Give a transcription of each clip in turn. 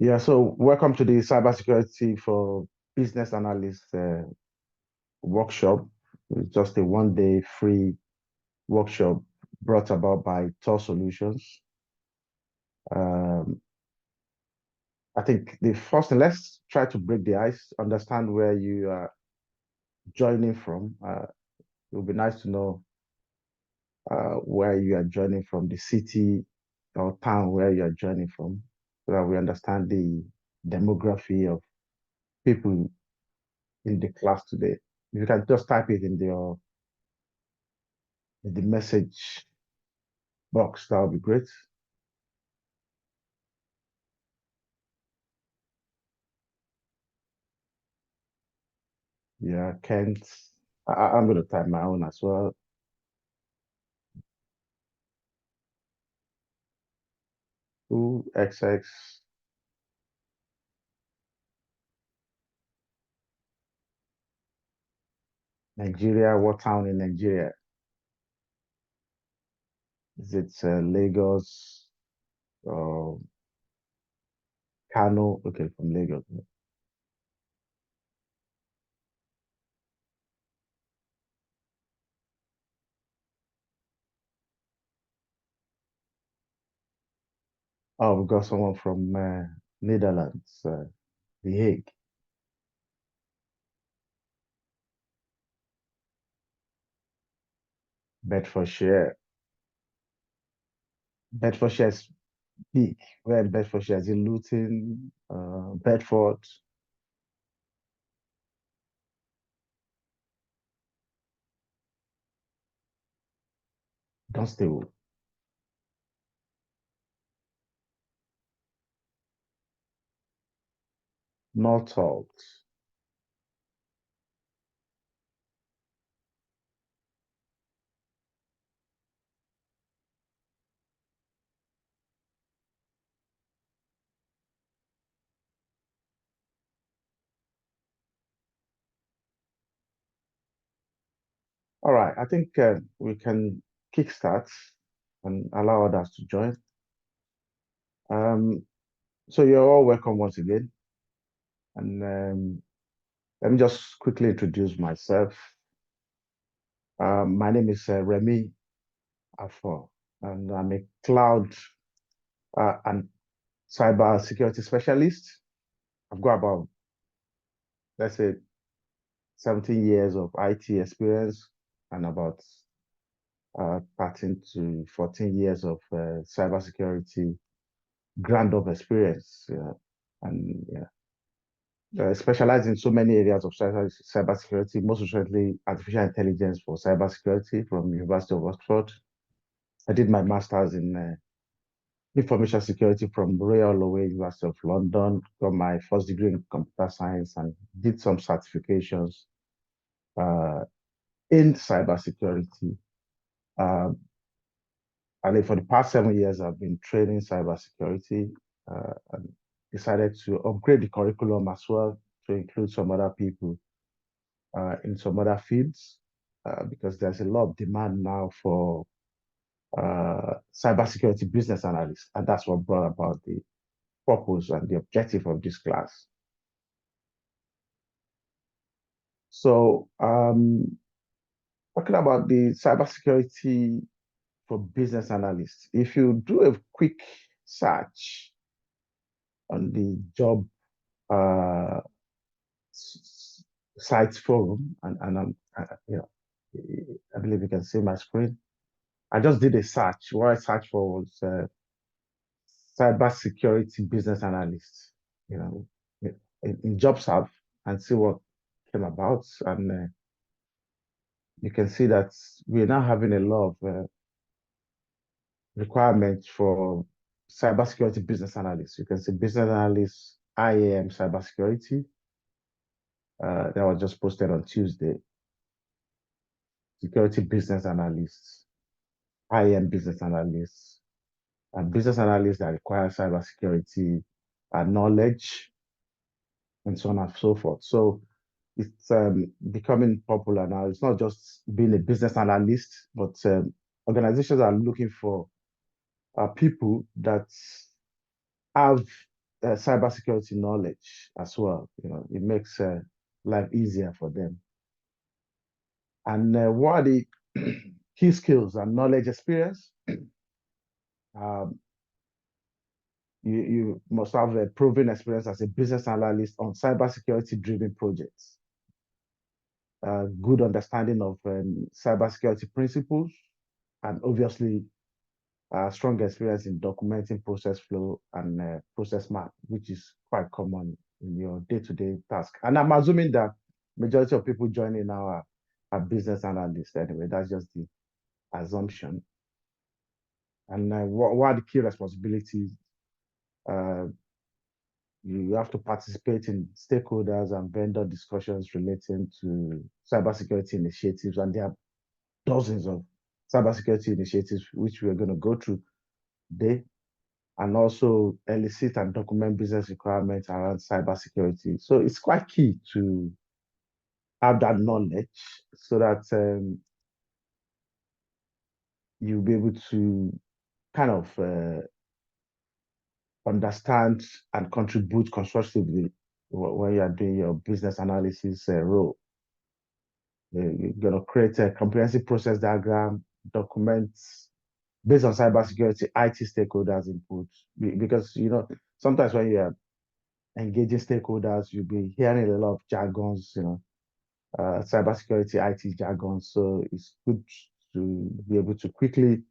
Yeah, so welcome to the Cybersecurity for Business Analysts workshop. It's just a one-day free workshop brought about by Tor Solutions. Um, I think the first thing, let's try to break the ice, understand where you are joining from. It would be nice to know where you are joining from, the city or town where you are joining from, so that we understand the demography of people in the class today. If you can just type it in the message box, that would be great. Yeah, Kent. I'm going to type my own as well. Two XX Nigeria. What town in Nigeria? Is it Lagos or Kano? Okay, from Lagos. Oh, we got someone from Netherlands, The Hague. Bedfordshire. Bedfordshire is big. Where in Bedfordshire? Is it Luton, Bedford, Dunstable, Northolt? All right, I think we can kickstart and allow others to join. Um, so you're all welcome once again. And let me just quickly introduce myself. My name is Remy Afo, and I'm a cloud and cyber security specialist. I've got about, let's say, 17 years of IT experience and about 13 to 14 years of cybersecurity ground up experience. And yeah, specialized in so many areas of cybersecurity, most recently artificial intelligence for cybersecurity from University of Oxford. I did my master's in information security from Royal Holloway, University of London, got my first degree in computer science and did some certifications uh, in cybersecurity. Um, and then for the past 7 years, I've been training cybersecurity and decided to upgrade the curriculum as well to include some other people in some other fields because there's a lot of demand now for cybersecurity business analysts, and that's what brought about the purpose and the objective of this class. So, talking about the cybersecurity for business analysts, if you do a quick search on the job uh, sites forum, and I believe you can see my screen. I just did a search. What I searched for was cybersecurity business analyst, you know, in JobServe and see what came about. And you can see that we're now having a lot of requirements for cybersecurity business analysts. You can see business analyst, IAM cybersecurity. That was just posted on Tuesday. Security business analysts, IAM business analysts, and business analysts that require cybersecurity knowledge, and so on and so forth. So it's becoming popular now. It's not just being a business analyst, but organizations are looking for people that have cybersecurity knowledge as well. It makes life easier for them. And what are the key skills and knowledge experience? Um, you must have a proven experience as a business analyst on cybersecurity driven projects, good understanding of cybersecurity principles, and obviously strong experience in documenting process flow and process map, which is quite common in your day-to-day task. And I'm assuming that majority of people joining now are business analysts anyway. That's just the assumption. And what are the key responsibilities? Uh, you have to participate in stakeholders and vendor discussions relating to cybersecurity initiatives, and there are dozens of cybersecurity initiatives which we're going to go through today, and also elicit and document business requirements around cybersecurity. So it's quite key to have that knowledge so that you'll be able to kind of understand and contribute constructively when you are doing your business analysis role. You're going to create a comprehensive process diagram, documents based on cybersecurity, IT stakeholders input. Because, sometimes when you're engaging stakeholders, you'll be hearing a lot of jargons, cybersecurity, IT jargon. So it's good to be able to quickly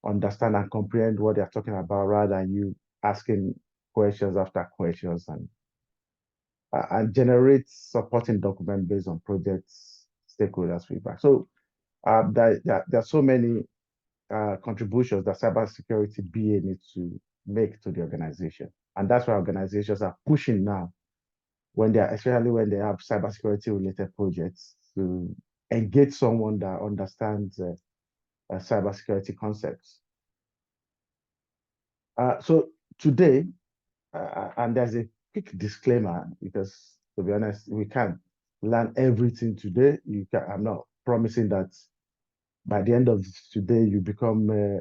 understand and comprehend what they're talking about rather than you asking questions after questions and generate supporting document based on projects stakeholders feedback. So there are so many contributions that cybersecurity BA needs to make to the organization. And that's why organizations are pushing now especially when they have cybersecurity related projects, to engage someone that understands cybersecurity concepts. So today, and there's a quick disclaimer because, to be honest, we can't learn everything today. I'm not promising that by the end of today you become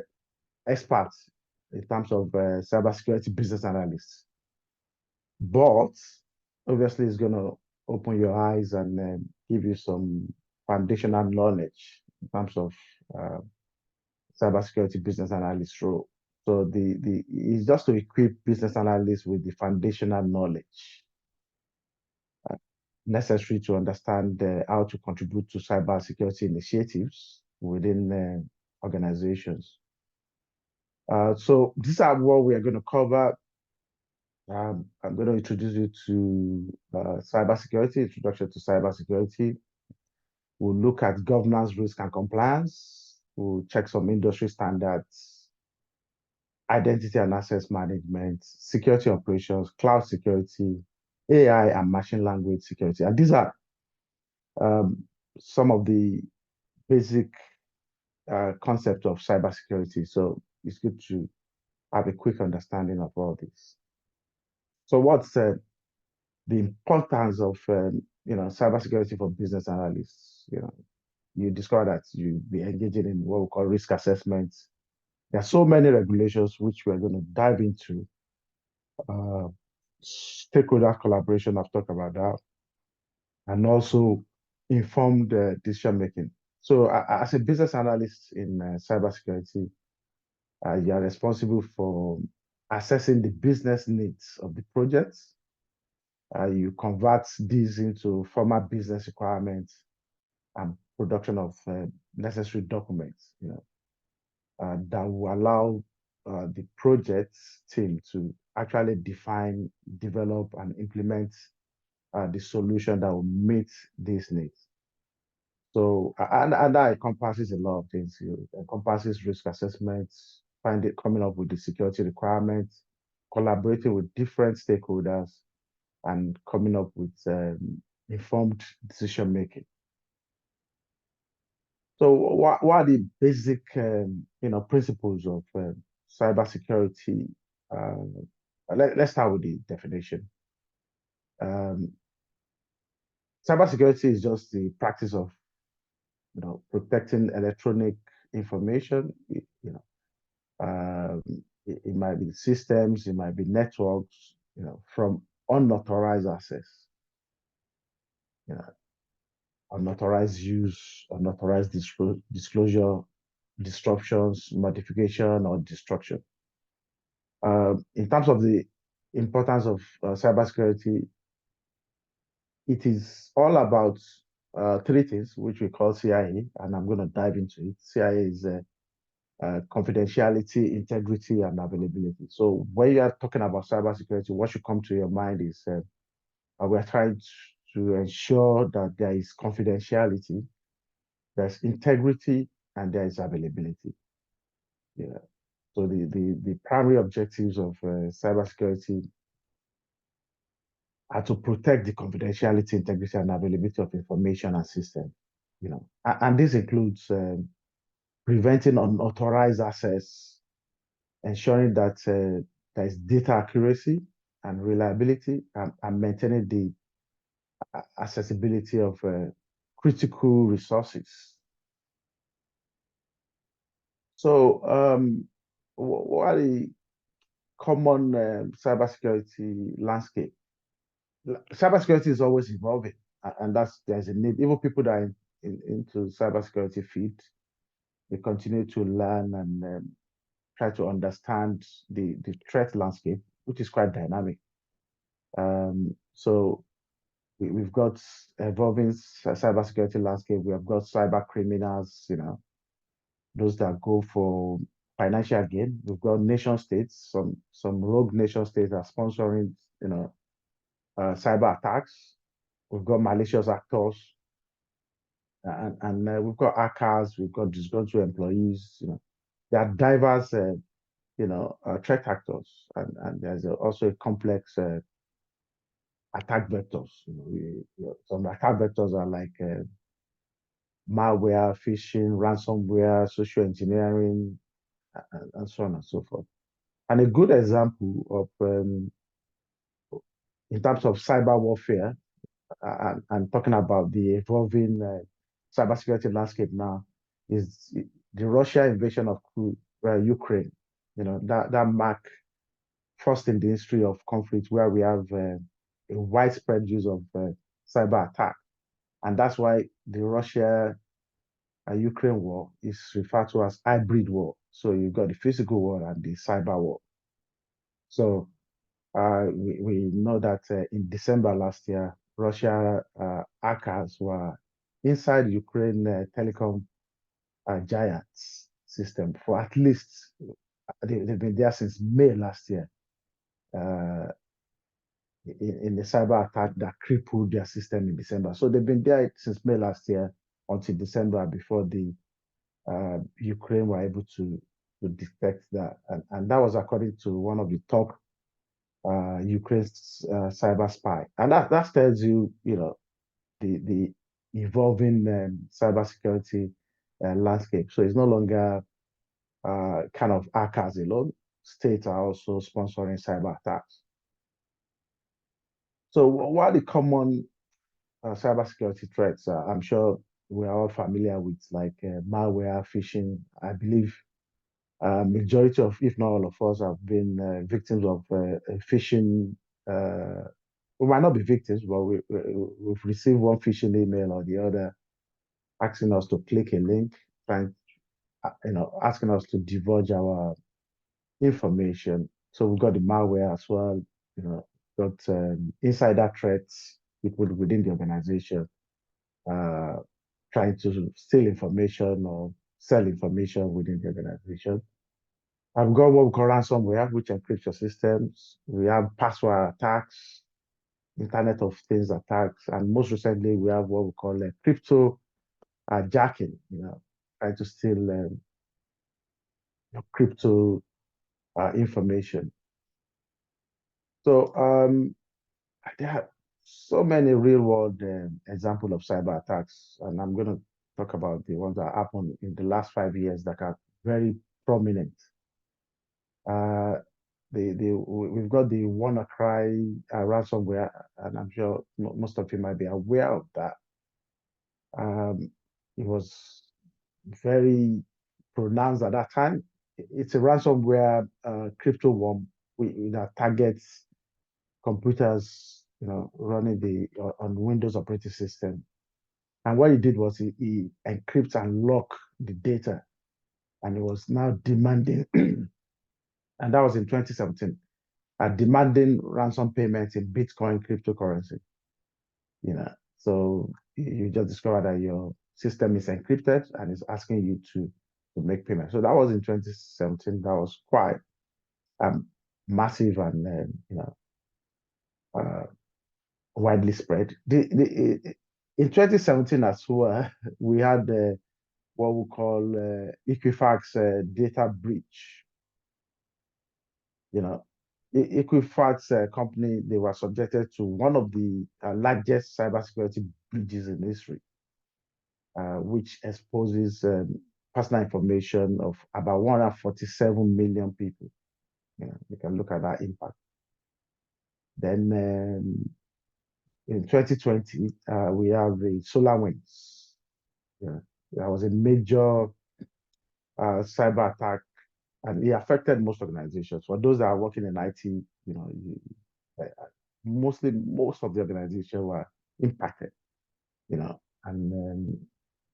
experts in terms of cybersecurity business analysts. But obviously, it's going to open your eyes and give you some foundational knowledge in terms of uh, cybersecurity business analyst role. So the it's just to equip business analysts with the foundational knowledge necessary to understand how to contribute to cybersecurity initiatives within organizations. So these are what we are going to cover. I'm going to introduce you to cybersecurity, introduction to cybersecurity. We'll look at governance, risk, and compliance. We'll check some industry standards, identity and access management, security operations, cloud security, AI, and machine language security. And these are um, some of the basic concepts of cybersecurity. So it's good to have a quick understanding of all this. So what's the importance of cybersecurity for business analysts? You discover that you be engaging in what we call risk assessments. There are so many regulations which we're going to dive into. Stakeholder collaboration, I've talked about that, and also informed decision making. So, as a business analyst in cybersecurity, you are responsible for assessing the business needs of the projects. You convert these into formal business requirements and production of necessary documents, that will allow the project team to actually define, develop, and implement the solution that will meet these needs. So, and that encompasses a lot of things. It encompasses risk assessments, coming up with the security requirements, collaborating with different stakeholders, and coming up with informed decision making. So, what are the basic, principles of cybersecurity? Let's start with the definition. Um, Cybersecurity is just the practice of, protecting electronic information. It might be systems, it might be networks, from unauthorized access, you know, unauthorized use, unauthorized disclosure, disruptions, modification, or destruction. In terms of the importance of cybersecurity, it is all about three things, which we call CIA, and I'm going to dive into it. CIA is confidentiality, integrity, and availability. So when you are talking about cybersecurity, what should come to your mind is we're trying to ensure that there is confidentiality, there's integrity, and there is availability. Yeah. So the primary objectives of cybersecurity are to protect the confidentiality, integrity, and availability of information and system. And this includes preventing unauthorized access, ensuring that there is data accuracy and reliability, and maintaining the accessibility of critical resources. So, what are the common cybersecurity landscape? Cybersecurity is always evolving, and there's a need. Even people that are into cybersecurity field, they continue to learn and try to understand the threat landscape, which is quite dynamic. So we've got evolving cybersecurity landscape. We have got cyber criminals, those that go for financial gain. We've got nation states, some rogue nation states are sponsoring, cyber attacks. We've got malicious actors, and we've got hackers, we've got disgruntled employees. There are diverse, threat actors, and there's also a complex attack vectors. Some attack vectors are like malware, phishing, ransomware, social engineering, and so on and so forth. And a good example of, in terms of cyber warfare, and talking about the evolving cybersecurity landscape now, is the Russia invasion of Ukraine. That marked first in the history of conflict where we have a widespread use of cyber attack. And that's why the Russia Ukraine war is referred to as hybrid war. So you've got the physical war and the cyber war. So we know that in December last year, Russia hackers were inside Ukraine telecom giants system for at least, they've been there since May last year. Uh, in the cyber attack that crippled their system in December. So they've been there since May last year until December before the Ukraine were able to detect that. And that was according to one of the top Ukraine's cyber spy. And that tells you, the evolving cybersecurity landscape. So it's no longer kind of hackers alone. States are also sponsoring cyber attacks. So what are the common cybersecurity threats? I'm sure we are all familiar with like malware, phishing. I believe majority of, if not all of us, have been victims of phishing. We might not be victims, but we've received one phishing email or the other asking us to click a link, trying, asking us to divulge our information. So we've got the malware as well, got insider threats, people within the organization uh, trying to steal information or sell information within the organization. I've got what we call ransomware, which encrypts your systems. We have password attacks, Internet of Things attacks, and most recently we have what we call crypto jacking. Trying to steal your crypto information. So there are so many real-world examples of cyber attacks, and I'm going to talk about the ones that happened in the last 5 years that are very prominent. We've got the WannaCry ransomware, and I'm sure most of you might be aware of that. It was very pronounced at that time. It's a ransomware crypto worm that targets computers, running on Windows operating system. And what he did was he encrypts and lock the data, and he was now demanding, and that was in 2017, demanding ransom payments in Bitcoin cryptocurrency. So you just discover that your system is encrypted and it's asking you to make payment. So that was in 2017. That was quite massive and uh, widely spread. In 2017 as well, we had what we call Equifax data breach. Equifax company, they were subjected to one of the largest cybersecurity breaches in history, which exposes personal information of about 147 million people. You can look at that impact. Then in 2020, we have the SolarWinds. Yeah, there was a major cyber attack, and it affected most organizations. For those that are working in IT, uh, mostly most of the organizations were impacted. And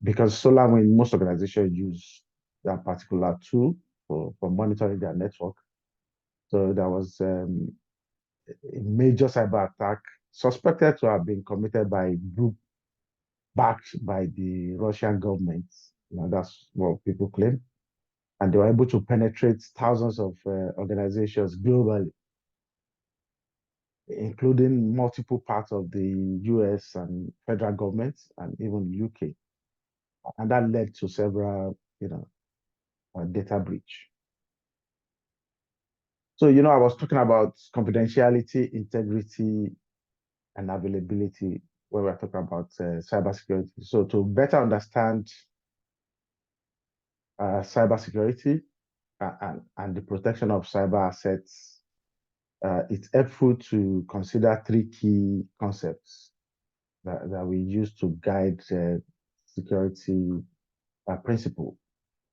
because SolarWinds, most organizations use that particular tool for monitoring their network. So there was a major cyber attack suspected to have been committed by a group backed by the Russian government. That's what people claim. And they were able to penetrate thousands of organizations globally, including multiple parts of the US and federal governments and even UK. And that led to several, data breach. So, I was talking about confidentiality, integrity, and availability when we're talking about cybersecurity. So to better understand cybersecurity and the protection of cyber assets, it's helpful to consider three key concepts that we use to guide security principle,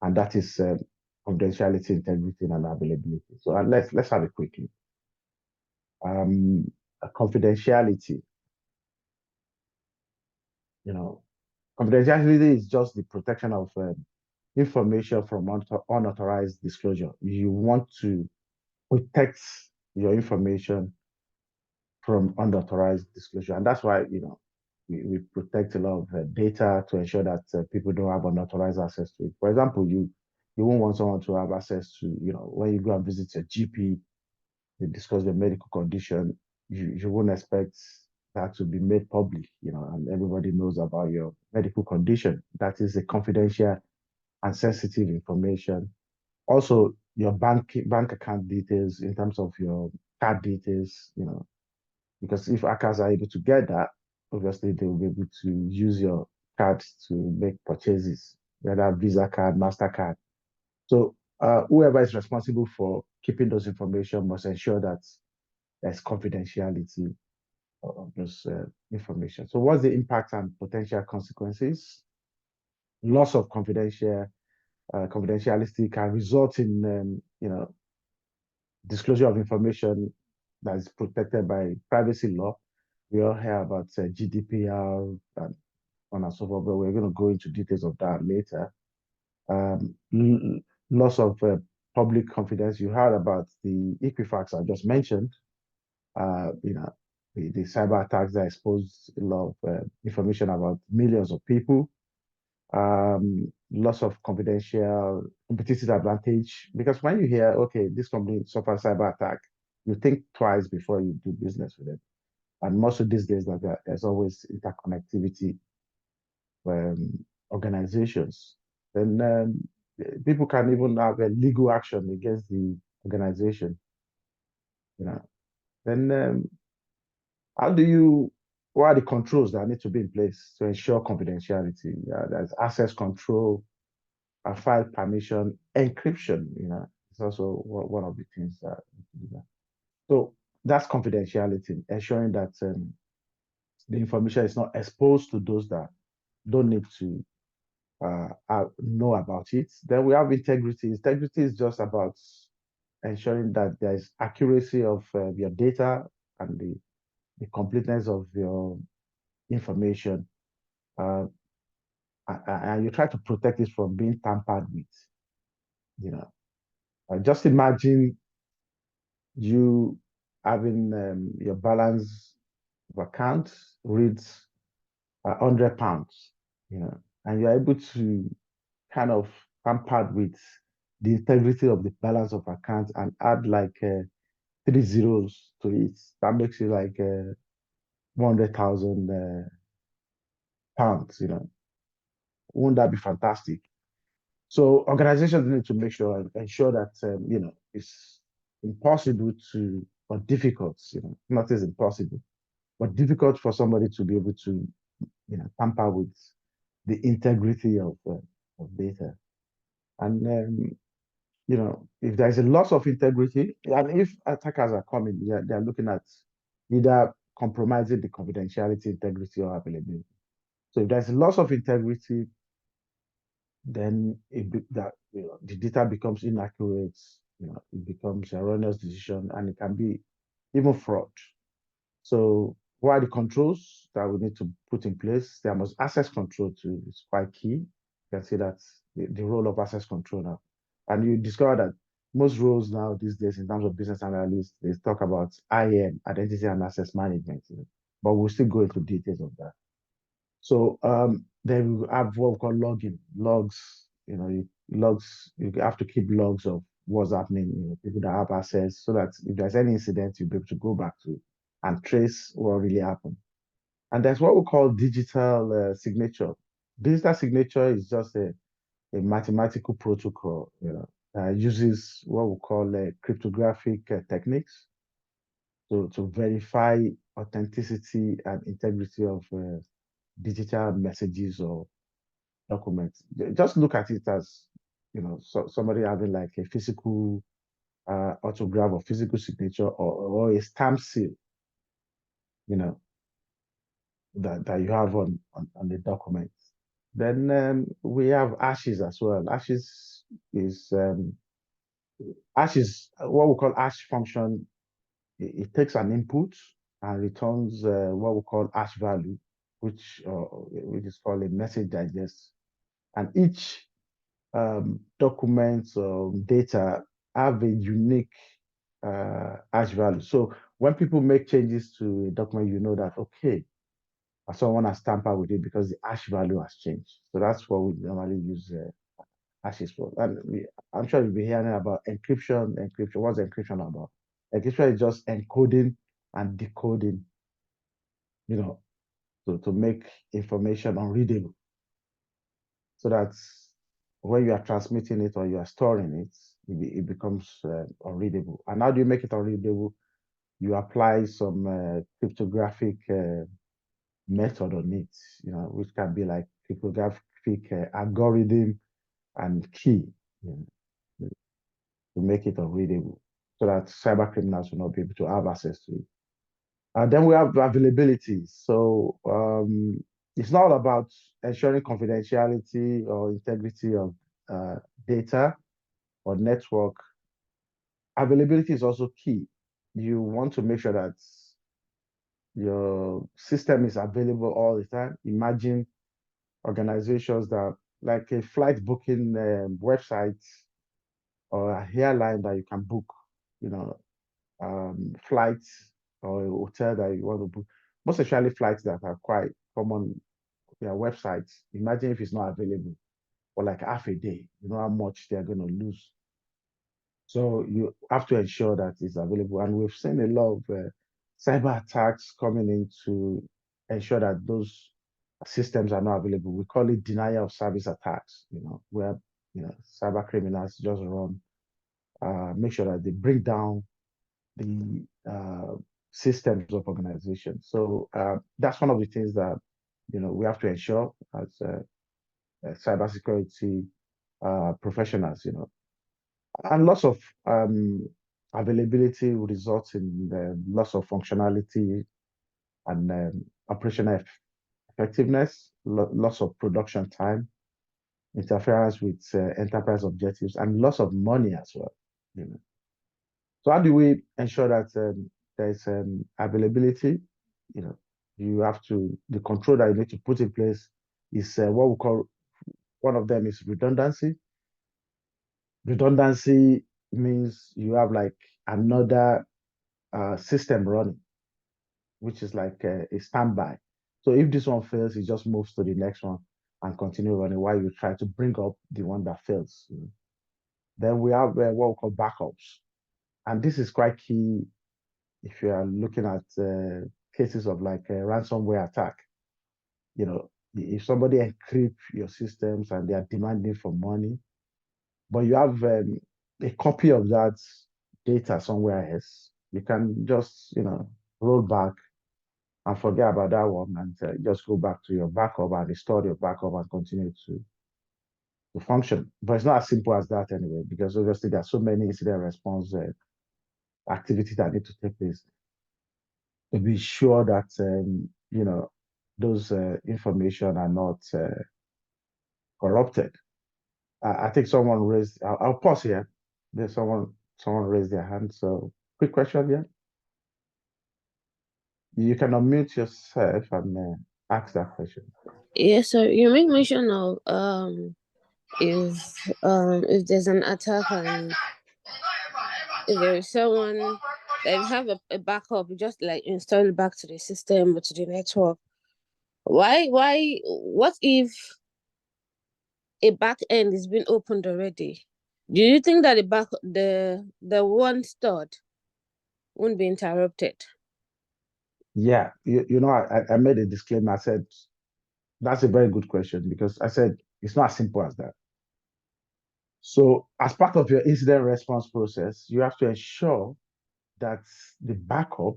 and that is confidentiality, integrity, and availability. So let's have it quickly. Confidentiality. Confidentiality is just the protection of information from unauthorized disclosure. You want to protect your information from unauthorized disclosure. And that's why, we protect a lot of data to ensure that people don't have unauthorized access to it. For example, you won't want someone to have access to, when you go and visit your GP, they discuss the medical condition, you won't expect that to be made public, and everybody knows about your medical condition. That is a confidential and sensitive information. Also, your bank account details in terms of your card details, because if hackers are able to get that, obviously they will be able to use your card to make purchases, whether Visa card, MasterCard. So whoever is responsible for keeping those information must ensure that there's confidentiality of those information. So what's the impact and potential consequences? Loss of confidentiality can result in, disclosure of information that is protected by privacy law. We all hear about GDPR and on and so forth, but we're going to go into details of that later. Loss of public confidence. You heard about the Equifax I just mentioned. The cyber attacks that exposed a lot of information about millions of people. Loss of confidential competitive advantage, because when you hear, okay, this company suffered cyber attack, you think twice before you do business with it. And most of these days, that there's always interconnectivity organizations. Then people can even have a legal action against the organization. Then what are the controls that need to be in place to ensure confidentiality? There's access control, file permission, encryption. It's also one of the things that need to be done. So that's confidentiality, ensuring that the information is not exposed to those that don't need to know about it. Then we have integrity. Integrity is just about ensuring that there is accuracy of your data and the completeness of your information, uh, and you try to protect it from being tampered with. You know, just imagine you having your balance of account reads £100, and you're able to kind of tampered with the integrity of the balance of account and add like three zeros to it. That makes it like 100,000 pounds. Wouldn't that be fantastic? So organizations need to make sure and ensure that it's impossible to or difficult, not as impossible, but difficult for somebody to be able to tamper with the integrity of data. And if there's a loss of integrity, and if attackers are coming, they're looking at either compromising the confidentiality, integrity, or availability. So if there's a loss of integrity, then the data becomes inaccurate, it becomes erroneous decision, and it can be even fraud. So what are the controls that we need to put in place? There must access control too is quite key. You can see that the role of access control now. And you discover that most roles now these days in terms of business analysts, they talk about IAM, identity and access management, but we'll still go into details of that. So then we have what we call logging, logs, logs, you have to keep logs of what's happening, people that have access so that if there's any incident, you'll be able to go back to and trace what really happened. And there's what we call digital signature. Digital signature is just a mathematical protocol, uses what we call cryptographic techniques to verify authenticity and integrity of digital messages or documents. Just look at it as, somebody having like a physical autograph or physical signature or a stamp seal, you know, that you have on the document. Then we have ashes as well. Is ash is what we call ash function. It takes an input and returns what we call ash value, which is called a message digest. And each documents or data have a unique hash value. So when people make changes to a document, you know that, okay, someone has tampered with it because the hash value has changed. So that's what we normally use hashes for. And I'm sure you'll be hearing about encryption. Encryption. What's encryption about? Encryption is just encoding and decoding, to make information unreadable. So that when you are transmitting it or you are storing it becomes unreadable. And how do you make it unreadable? You apply some cryptographic method on it, which can be like cryptographic algorithm and key, to make it unreadable so that cyber criminals will not be able to have access to it. And then we have availability. So it's not about ensuring confidentiality or integrity of data or network. Availability is also key. You want to make sure that your system is available all the time. Imagine organizations that, like a flight booking website or a airline that you can book, flights or a hotel that you want to book, most especially flights that are quite common, their websites. Imagine if it's not available for like half a day, you know how much they're going to lose. So you have to ensure that it's available. And we've seen a lot of cyber attacks coming in to ensure that those systems are not available. We call it denial of service attacks, where cyber criminals just run, make sure that they bring down the systems of organizations. So that's one of the things that we have to ensure as cybersecurity professionals. And loss of availability results in loss of functionality and operational effectiveness, loss of production time, interference with enterprise objectives, and loss of money as well. So how do we ensure that there's availability. You have to, the control that you need to put in place is what we call, one of them is redundancy. Redundancy means you have like another system running, which is like a standby. So if this one fails, it just moves to the next one and continue running while you try to bring up the one that fails. Then we have what we call backups. And this is quite key if you are looking at cases of like a ransomware attack. If somebody encrypt your systems and they are demanding for money, but you have a copy of that data somewhere else, you can just, roll back and forget about that one and just go back to your backup and restore your backup and continue to function. But it's not as simple as that anyway, because obviously there are so many incident response activities that need to take place to be sure that those information are not corrupted. I think someone raised. I'll pause here. There's someone raised their hand. So quick question, yeah. You can unmute yourself and ask that question. Yeah, so you make mention of if there's an attack and if there is someone that have a backup, you just like install it back to the system or to the network. Why what if a back end is being opened already? Do you think that the one stored won't be interrupted? Yeah, I made a disclaimer. I said that's a very good question because I said it's not as simple as that. So as part of your incident response process, you have to ensure that the backup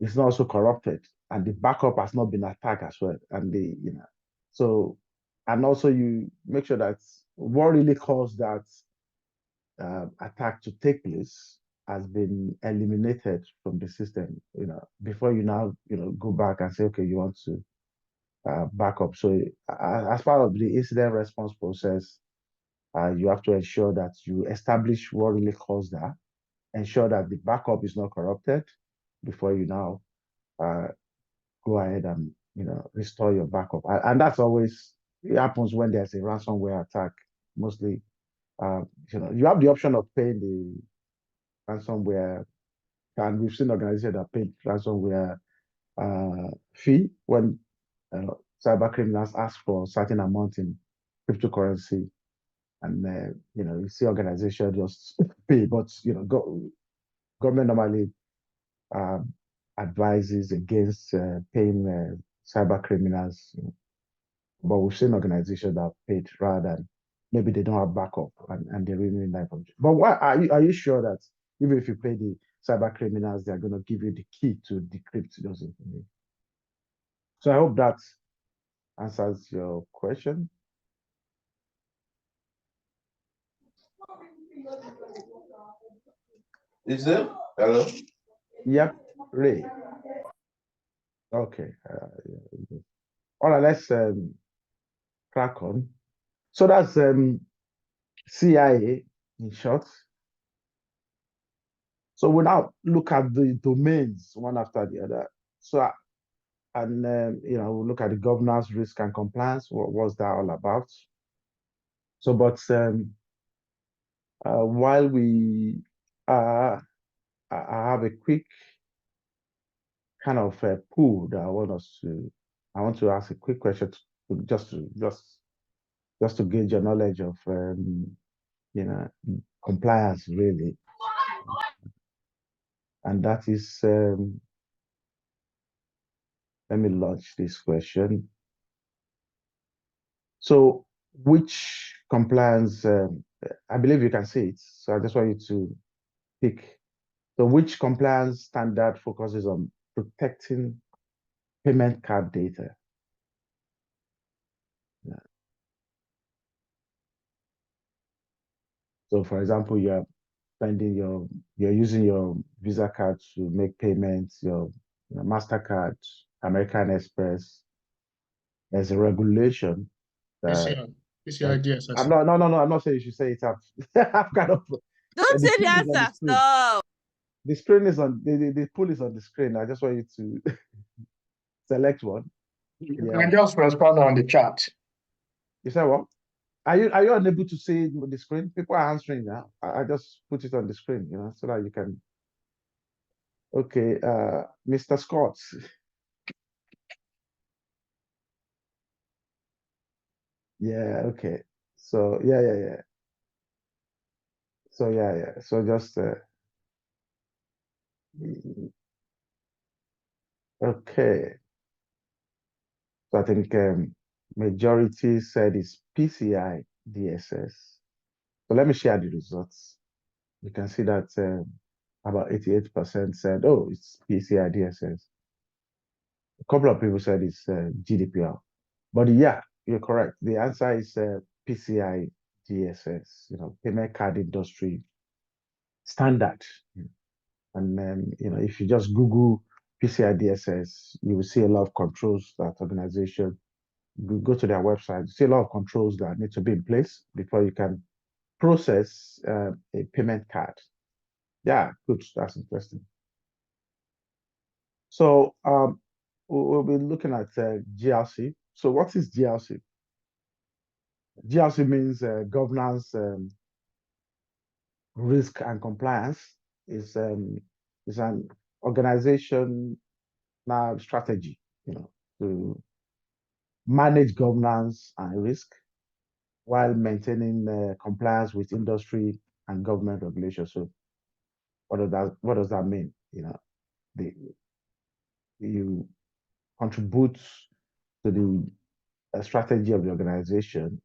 is not also corrupted and the backup has not been attacked as well. And so, and also you make sure that what really caused that attack to take place has been eliminated from the system, before you now, go back and say, okay, you want to back up. So as part of the incident response process, you have to ensure that you establish what really caused that, ensure that the backup is not corrupted before you now go ahead and restore your backup. And that's always, it happens when there's a ransomware attack. Mostly, you have the option of paying the ransomware, and we've seen organizations that pay ransomware fee when cyber criminals ask for a certain amount in cryptocurrency, and you see organizations just pay. But government normally advises against paying cyber criminals. But we've seen organizations that have paid rather than maybe they don't have backup and they're really life. But why are you sure that even if you pay the cyber criminals, they're going to give you the key to decrypt those information? So I hope that answers your question. Is there? Hello? Yep, Ray. Okay. All right, let's crack on. So that's CIA in short. So we now look at the domains one after the other. So, and we'll look at the governance, risk, and compliance. What was that all about? So, but while I have a quick kind of pool that I want to ask a quick question just to gauge your knowledge of compliance really, and that is let me launch this question. So, which compliance? I believe you can see it. So I just want you to pick. So, which compliance standard focuses on protecting payment card data? Yeah. So, for example, you're using your Visa card to make payments, your MasterCard, American Express. There's a regulation that PCI DSS. I'm not. No. I'm not saying you should say it. I've kind of Don't say the answer. No. The screen is on the pool is on the screen. I just want you to select one. You Yeah. can just respond on the chat. You said what? Are you unable to see it on the screen? People are answering now. I just put it on the screen, so that you can. Okay, Mr. Scott. Yeah, okay. So yeah. So yeah. So just okay. So I think majority said it's PCI DSS. So let me share the results. You can see that about 88% said, oh, it's PCI DSS. A couple of people said it's GDPR. But yeah, you're correct. The answer is PCI DSS, payment card industry standard. And if you just Google PCI DSS, you will see a lot of controls that organization go to their website, see a lot of controls that need to be in place before you can process a payment card. Yeah, good. That's interesting. So we'll be looking at GRC. So what is GRC? GRC means governance, risk, and compliance. Is an organization strategy, to manage governance and risk while maintaining compliance with industry and government regulations. So what does that mean? The, you contribute to the strategy of the organization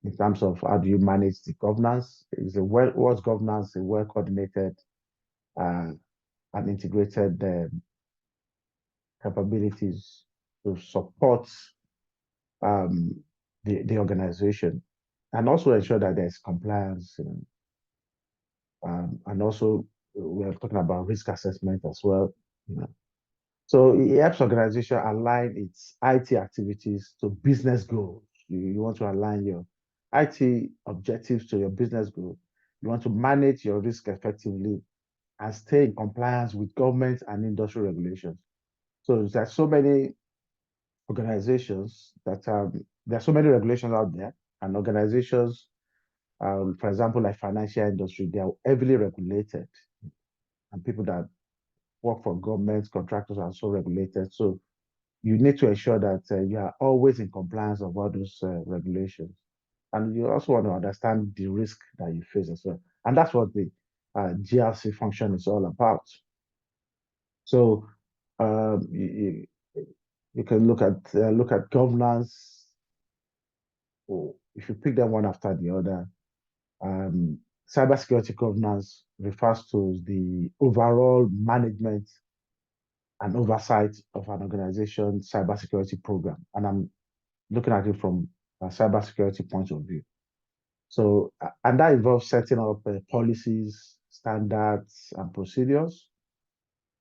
in terms of how do you manage the governance? What's governance? A well coordinated uh, and integrated capabilities to support um, the organization and also ensure that there's compliance. And also we're talking about risk assessment as well. You know. So it helps organization align its IT activities to business goals. You want to align your IT objectives to your business goal. You want to manage your risk effectively and stay in compliance with government and industry regulations. So there's so many organizations there are so many regulations out there, and organizations, for example, like financial industry, they are heavily regulated, and people that work for government contractors are so regulated. So you need to ensure that you are always in compliance of all those regulations. And you also want to understand the risk that you face as well. And that's what the GRC function is all about. So you can look at governance. Or if you pick them one after the other, um, cybersecurity governance refers to the overall management and oversight of an organization cybersecurity program. And I'm looking at it from a cybersecurity point of view. So, and that involves setting up policies, standards, and procedures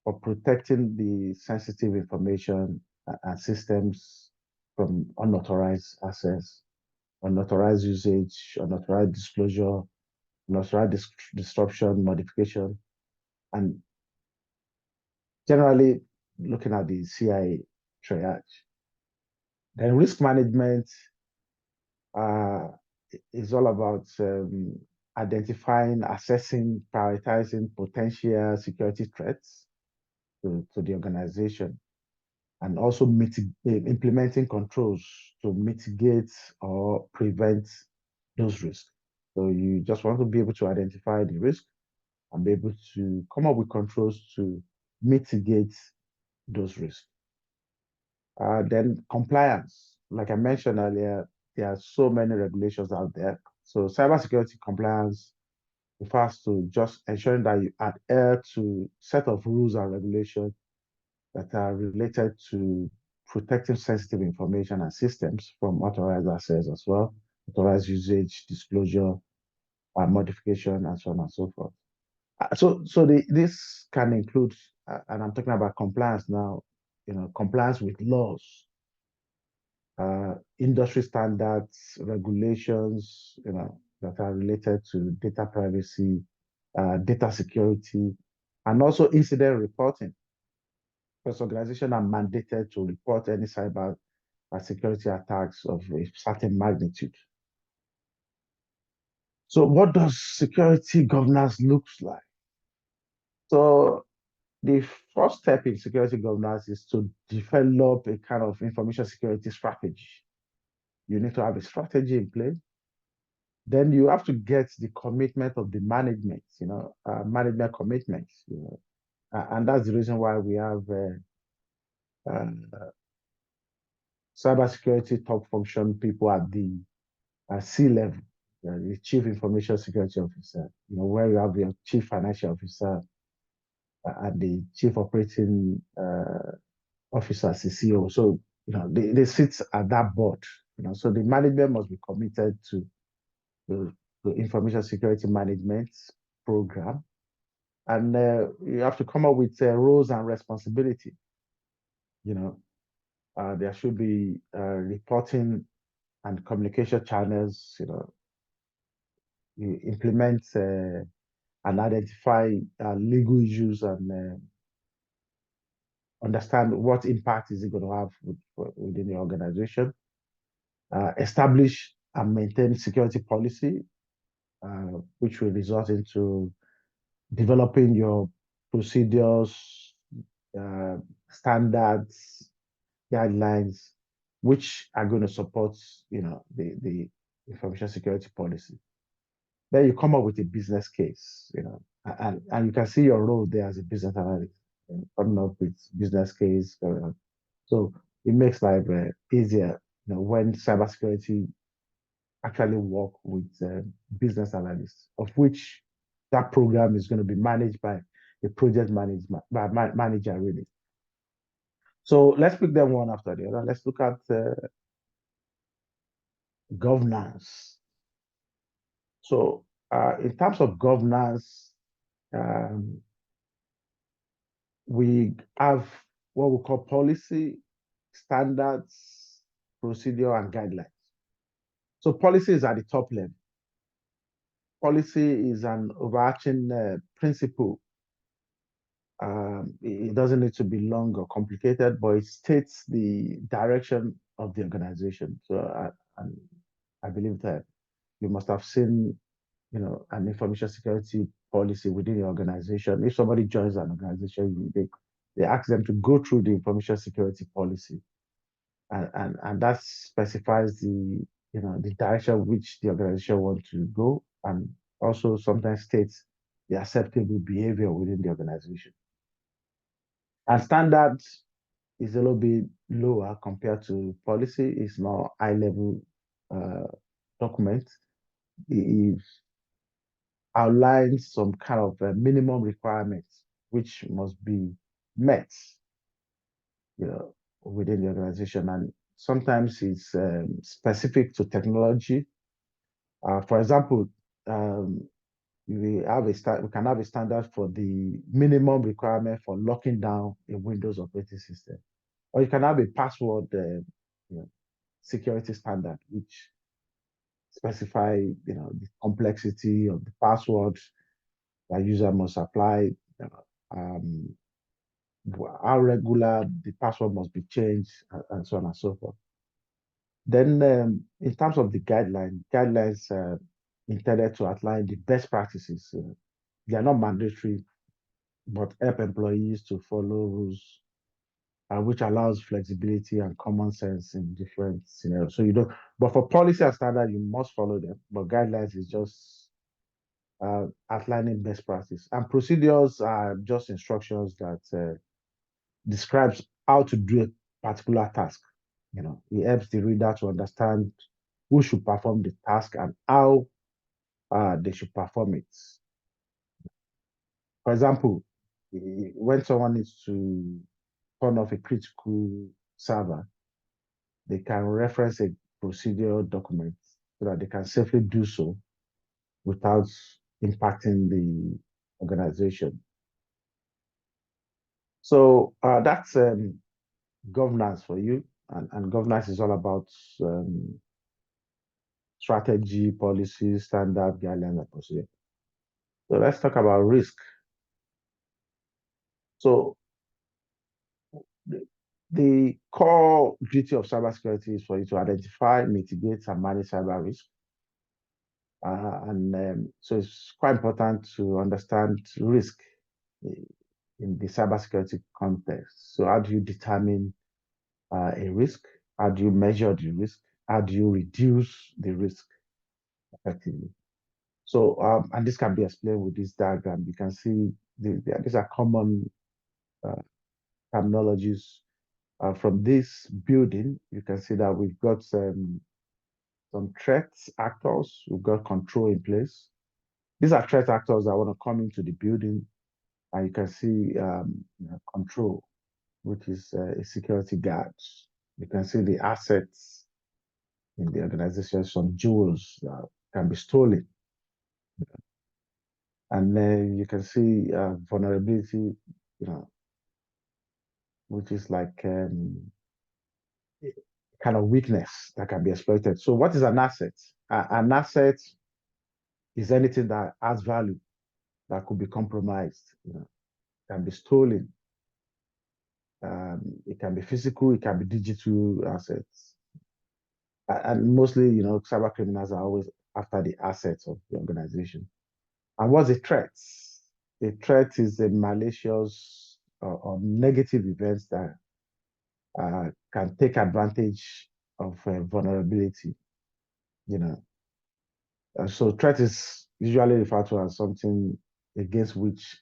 for protecting the sensitive information and systems from unauthorized access, unauthorized usage, unauthorized disclosure, unauthorized disruption, modification, and generally looking at the CIA triage. Then risk management uh, is all about identifying, assessing, prioritizing potential security threats to the organization, and also implementing controls to mitigate or prevent those risks. So you just want to be able to identify the risk and be able to come up with controls to mitigate those risks. Then compliance, like I mentioned earlier, there are so many regulations out there. So cybersecurity compliance refers to just ensuring that you adhere to set of rules and regulations that are related to protecting sensitive information and systems from unauthorized access as well, authorized usage, disclosure, modification, and so on and so forth. This can include, and I'm talking about compliance now, compliance with laws, industry standards, regulations, that are related to data privacy, data security, and also incident reporting. Because organizations are mandated to report any cyber security attacks of a certain magnitude. So what does security governance looks like? So the first step in security governance is to develop a kind of information security strategy. You need to have a strategy in place. Then you have to get the commitment of the management, management commitments, and that's the reason why we have cybersecurity top function people at the C level, the chief information security officer, where you have the chief financial officer and the chief operating officer, CCO. So, they sit at that board, so the management must be committed to the information security management program. And you have to come up with roles and responsibility. There should be reporting and communication channels. You implement and identify legal issues and understand what impact is it going to have within the organization. Establish and maintain security policy, which will result into developing your procedures, standards, guidelines, which are going to support, the information security policy. Then you come up with a business case, and you can see your role there as a business analyst, coming up with business case. So it makes life easier, when cybersecurity actually work with business analysts, of which that program is going to be managed by a project management manager, really. So let's pick them one after the other. Let's look at governance. So in terms of governance, we have what we call policy, standards, procedure, and guidelines. So policy is at the top level. Policy is an overarching principle. It doesn't need to be long or complicated, but it states the direction of the organization. So I believe that you must have seen, an information security policy within the organization. If somebody joins an organization, they ask them to go through the information security policy, and that specifies the direction which the organization wants to go, and also sometimes states the acceptable behavior within the organization. And standard is a little bit lower compared to policy. It's more high level document. It outlines some kind of minimum requirements which must be met, within the organization. And sometimes it's specific to technology. For example, we can have a standard for the minimum requirement for locking down a Windows operating system, or you can have a password security standard which specify the complexity of the password that user must apply, um, how regular the password must be changed, and so on and so forth. Then, in terms of the guidelines intended to outline the best practices. They are not mandatory, but help employees to follow rules, which allows flexibility and common sense in different scenarios. So you don't, but for policy and standard, you must follow them. But guidelines is just outlining best practice, and procedures are just instructions that describes how to do a particular task. It helps the reader to understand who should perform the task and how they should perform it. For example, when someone needs to turn off a critical server, they can reference a procedural document so that they can safely do so without impacting the organization. So that's governance for you. And governance is all about strategy, policy, standard, guidelines, and procedure. So let's talk about risk. So the core duty of cybersecurity is for you to identify, mitigate, and manage cyber risk. So it's quite important to understand risk in the cybersecurity context. So how do you determine a risk? How do you measure the risk? How do you reduce the risk effectively? So, and this can be explained with this diagram. You can see these are common terminologies from this building. You can see that we've got some threat actors. We've got control in place. These are threat actors that want to come into the building, and you can see control, which is a security guard. You can see the assets in the organization, some jewels that can be stolen. And then you can see vulnerability, which is like kind of weakness that can be exploited. So what is an asset? An asset is anything that has value that could be compromised, can be stolen. It can be physical, it can be digital assets. And mostly, cyber criminals are always after the assets of the organization. And what's a threat? A threat is a malicious or negative events that can take advantage of vulnerability, So threat is usually referred to as something against which,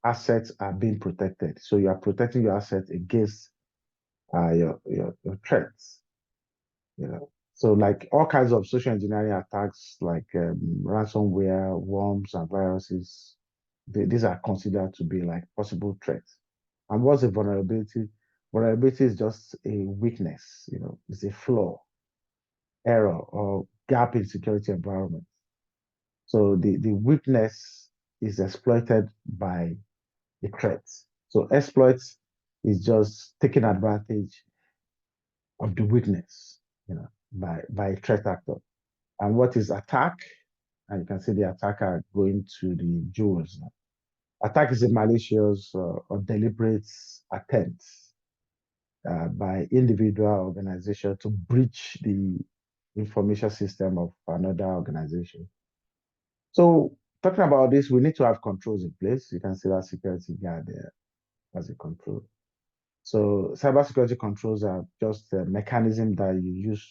assets are being protected. So you are protecting your assets against your threats, So like all kinds of social engineering attacks, like ransomware, worms, and viruses, these are considered to be like possible threats. And what's a vulnerability? Vulnerability is just a weakness, it's a flaw, error, or gap in security environment. So the weakness is exploited by the threat. So exploits is just taking advantage of the weakness, by a threat actor. And what is attack? And you can see the attacker going to the jewels. Attack is a malicious or deliberate attempt by individual organization to breach the information system of another organization. So talking about this, we need to have controls in place. You can see that security guard there as a control. So cybersecurity controls are just a mechanism that you use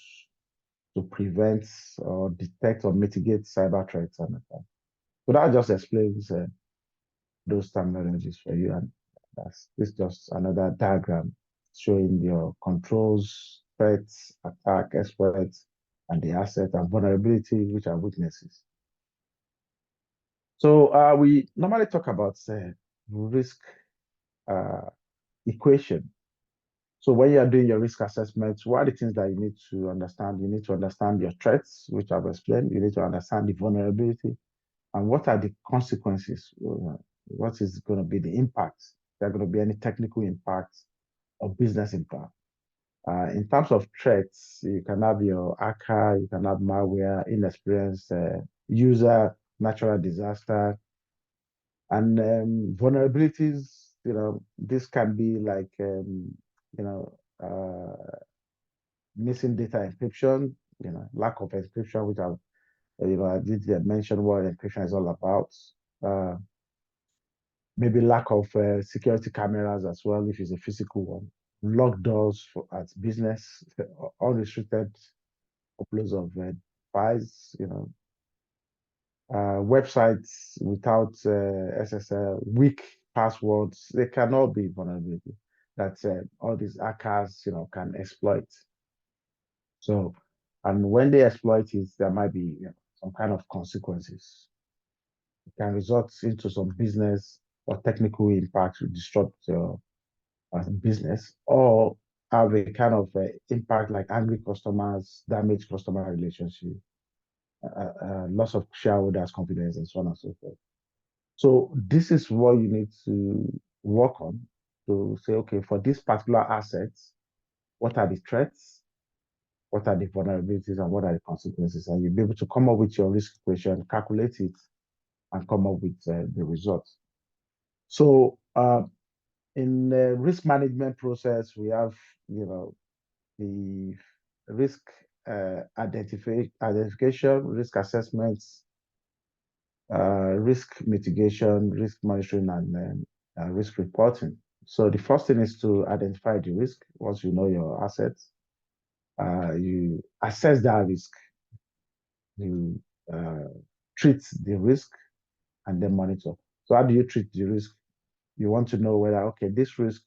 to prevent or detect or mitigate cyber threats. So that just explains those terminologies for you. And this is just another diagram showing your controls, threats, attack, exploits, and the asset and vulnerability, which are weaknesses. So we normally talk about risk equation. So when you are doing your risk assessment, what are the things that you need to understand? You need to understand your threats, which I've explained. You need to understand the vulnerability, and what are the consequences? What is going to be the impact? There going to be any technical impact or business impact? In terms of threats, you can have your hacker, you can have malware, inexperienced user, natural disaster, and vulnerabilities. This can be like missing data encryption, lack of encryption, which I did mention what encryption is all about. Maybe lack of security cameras as well, if it's a physical one. Locked doors at business, unrestricted uploads of files, websites without SSL, weak passwords, they cannot be vulnerability that all these hackers, can exploit. So, and when they exploit it, there might be some kind of consequences. It can result into some business or technical impact to disrupt your business, or have a kind of impact like angry customers, damaged customer relationship, loss of shareholders' confidence, and so on and so forth. So this is what you need to work on to say, okay, for this particular asset, what are the threats? What are the vulnerabilities and what are the consequences? And you'll be able to come up with your risk equation, calculate it, and come up with the results. So In the risk management process, we have, the risk identification, risk assessments, risk mitigation, risk monitoring, and risk reporting. So the first thing is to identify the risk. Once you know your assets, you assess that risk, you treat the risk, and then monitor. So how do you treat the risk? You want to know whether, okay, this risk,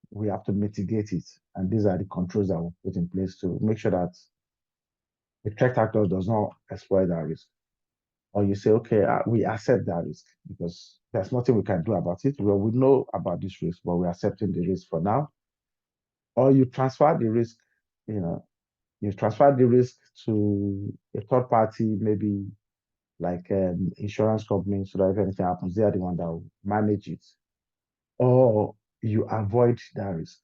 we have to mitigate it. And these are the controls that we put in place to make sure that the threat actor does not exploit that risk. Or you say, okay, we accept that risk because there's nothing we can do about it. Well, we know about this risk, but we're accepting the risk for now. Or you transfer the risk, you transfer the risk to a third party, maybe like insurance company, so that if anything happens, they are the one that will manage it. Or you avoid that risk.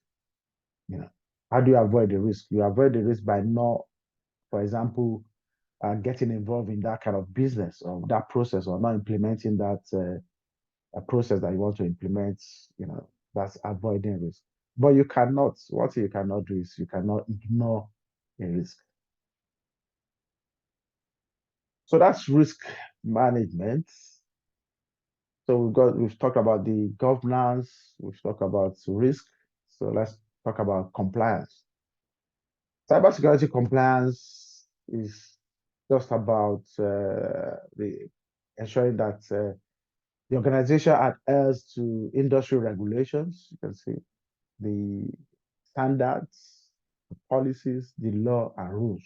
How do you avoid the risk? You avoid the risk by not, for example, getting involved in that kind of business or that process, or not implementing that a process that you want to implement. That's avoiding risk. But you cannot. What you cannot do is you cannot ignore a risk. So that's risk management. So we've talked about the governance, we've talked about risk. So let's talk about compliance. Cybersecurity compliance is just about ensuring that the organization adheres to industry regulations. You can see the standards, the policies, the law and rules,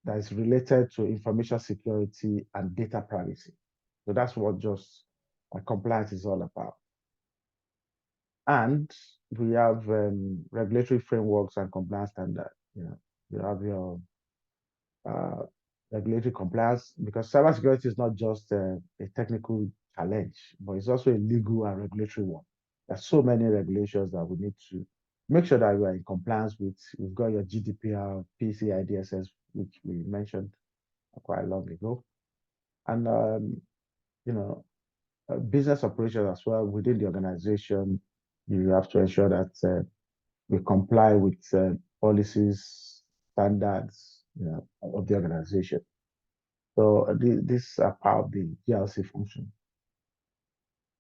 that is related to information security and data privacy. So that's what just compliance is all about. And we have regulatory frameworks and compliance standards. You have your regulatory compliance, because cybersecurity is not just a technical challenge, but it's also a legal and regulatory one. There's so many regulations that we need to make sure that you are in compliance with. We've got your GDPR, PCI DSS, which we mentioned quite long ago, and business operations as well within the organization. You have to ensure that we comply with policies, standards, of the organization. So this are part of the GRC function.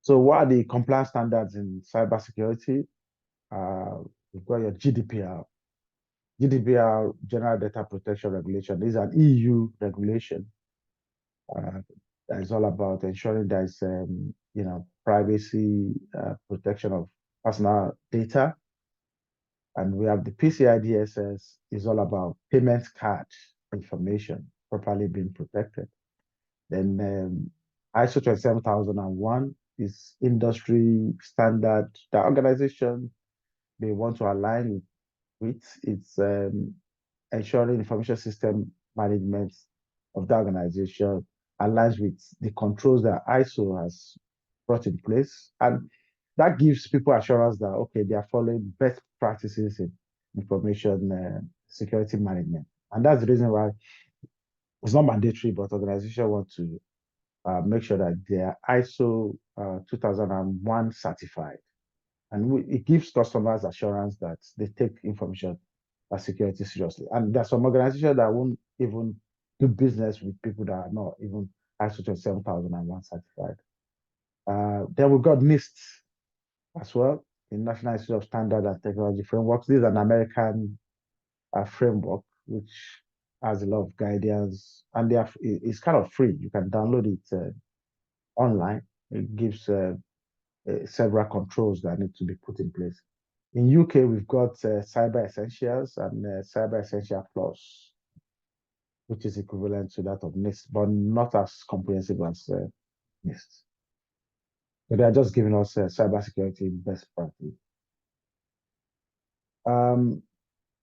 So what are the compliance standards in cybersecurity? We've got your GDPR. GDPR, General Data Protection Regulation, is an EU regulation that is all about ensuring there's, privacy, protection of personal data. And we have the PCI DSS, is all about payment card information properly being protected. Then ISO 27001 is industry standard that organization they want to align with. It's ensuring information system management of the organization aligns with the controls that ISO has brought in place. And that gives people assurance that, okay, they are following best practices in information security management. And that's the reason why it's not mandatory, but organizations want to make sure that they are ISO 2001 certified. And it gives customers assurance that they take information security seriously. And there's some organizations that won't even do business with people that are not even ISO 27001 certified. Then we've got NIST as well, the National Institute of Standard and Technology Frameworks. This is an American framework which has a lot of guidance, and it's kind of free. You can download it online. It gives several controls that need to be put in place. In UK, we've got Cyber Essentials and Cyber Essential Plus, which is equivalent to that of NIST, but not as comprehensive as NIST. But they are just giving us cybersecurity best practice.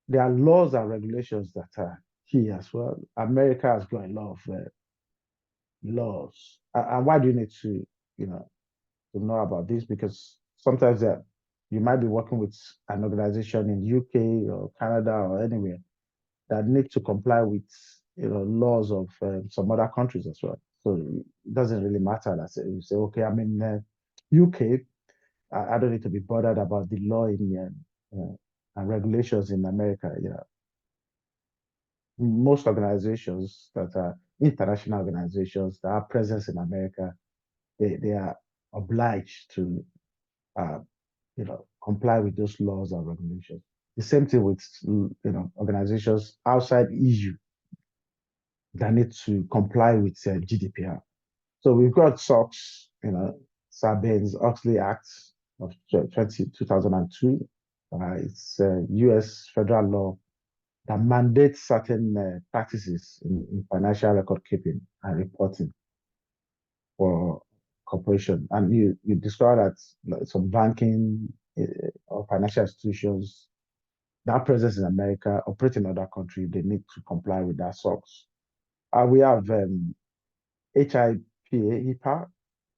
There are laws and regulations that are key as well. America has got a lot of laws. And why do you need to, to know about this? Because sometimes you might be working with an organization in UK or Canada or anywhere that need to comply with laws of some other countries as well. So it doesn't really matter. You say, okay, I'm in UK. I don't need to be bothered about the law in and regulations in America. Most organizations that are international organizations that have presence in America, they are obliged to comply with those laws and regulations. The same thing with organizations outside EU that need to comply with GDPR. So we've got SOX, Sarbanes-Oxley Act of 2002. It's US federal law that mandates certain practices in financial record keeping and reporting for corporation. And you discover that some banking or financial institutions that presence in America operate in other countries, they need to comply with that SOX. We have HIPAA, HIPAA,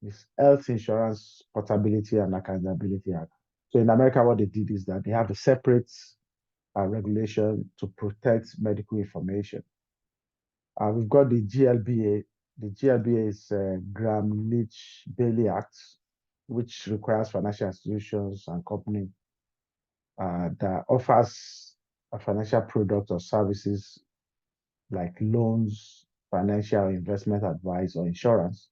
is Health Insurance Portability and Accountability Act. So in America, what they did is that they have a separate regulation to protect medical information. We've got the GLBA. The GLBA is Graham-Leach-Bailey Act, which requires financial institutions and companies that offers a financial product or services like loans, financial investment advice, or insurance.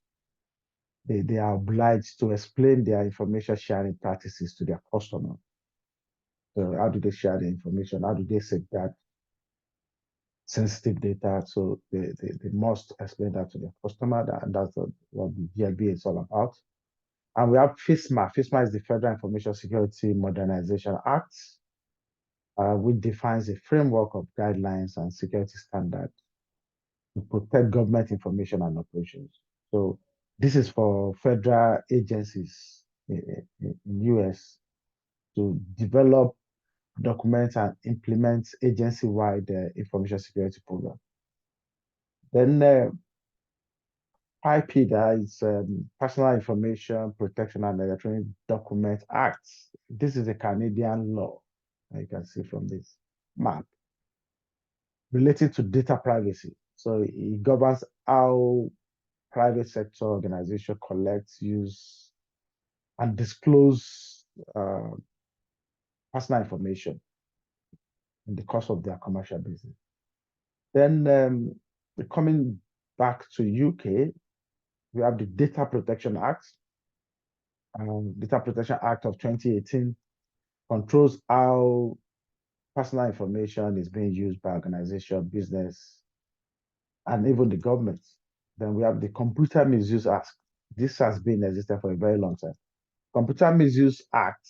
They are obliged to explain their information sharing practices to their customer. So how do they share the information? How do they safeguard sensitive data? So they must explain that to their customer, and that's what the GLBA is all about. And we have FISMA. FISMA is the Federal Information Security Modernization Act, which defines a framework of guidelines and security standards to protect government information and operations. So this is for federal agencies in US to develop, document, and implement agency-wide information security program. Then PIPEDA is Personal Information Protection and Electronic Document Act. This is a Canadian law, you can see from this map, related to data privacy. So it governs how private sector organizations collect, use, and disclose personal information in the course of their commercial business. Then coming back to UK, we have the Data Protection Act. Data Protection Act of 2018 controls how personal information is being used by organization, business, and even the government. Then we have the Computer Misuse Act. This has been existing for a very long time. Computer Misuse Act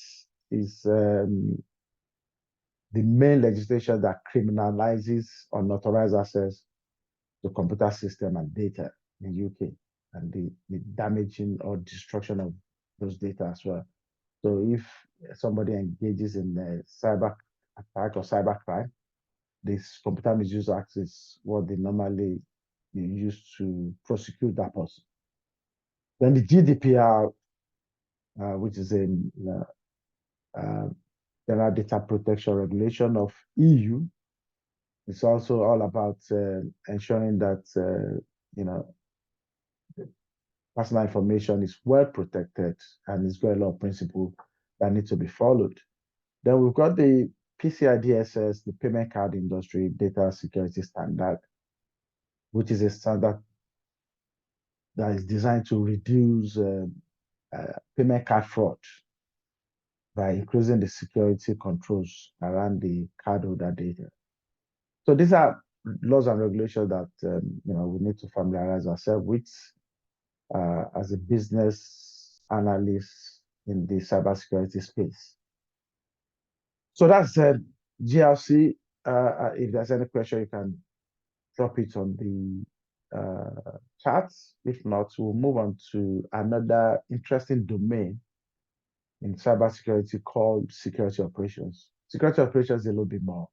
is the main legislation that criminalizes unauthorized access to computer system and data in UK, and the damaging or destruction of those data as well. So if somebody engages in a cyber attack or cyber crime, this Computer Misuse Act is what they normally use to prosecute that person. Then the GDPR, which is a General Data Protection Regulation of EU, it's also all about ensuring that personal information is well protected, and it's got a lot of principles that need to be followed. Then we've got the PCI DSS, the Payment Card Industry Data Security Standard, which is a standard that is designed to reduce payment card fraud by increasing the security controls around the cardholder data. So these are laws and regulations that we need to familiarize ourselves with as a business analyst in the cybersecurity space. So that's GLC. If there's any question, you can drop it on the chat. If not, we'll move on to another interesting domain in cybersecurity called security operations. Security operations is a little bit more.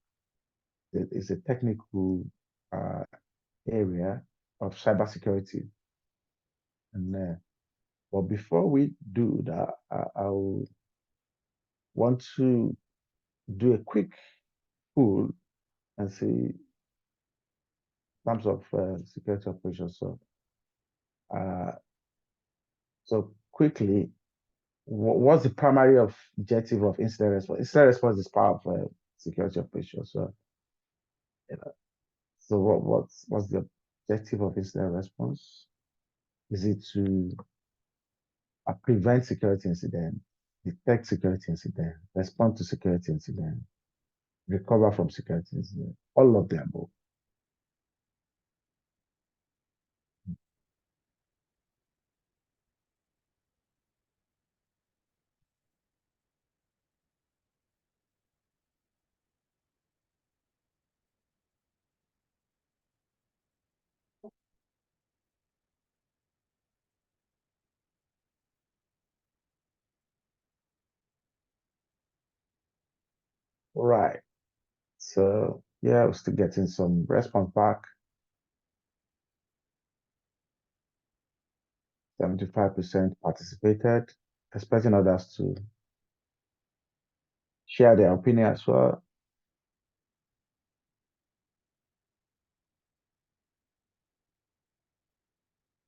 It's a technical area of cybersecurity. And but before we do that, I'll want to do a quick poll and see in terms of security operations. So So quickly, what's the primary objective of incident response? Incident response is part of security operations. So, so what's the objective of incident response? Is it to prevent security incident, detect security incident, respond to security incident, recover from security incident, all of the above? Right. So yeah, we're still getting some response back. 75% participated, expecting others to share their opinion as well.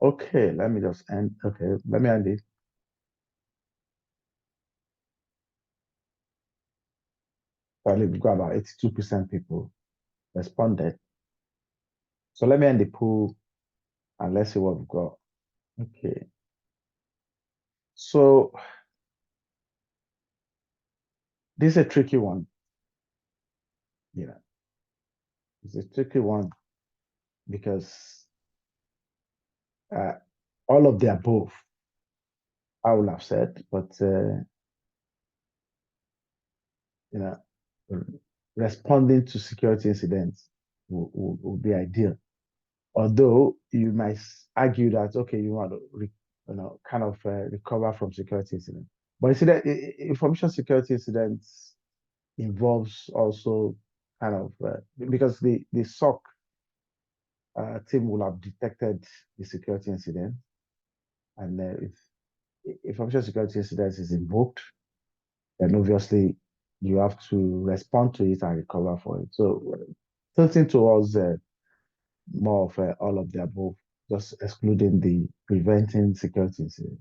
Okay, let me just end. Okay, let me end it. Probably we've got about 82% people responded. So let me end the poll and let's see what we've got. Okay. So this is a tricky one. Yeah, it's a tricky one because uh, all of the above, I would have said, but you know, responding to security incidents would be ideal. Although you might argue that okay, you want to kind of recover from security incidents, but incident information security incidents involves also kind of because the SOC team will have detected the security incident, and if information security incident is invoked, then obviously you have to respond to it and recover for it. So tilting towards more of all of the above, just excluding the preventing security incident.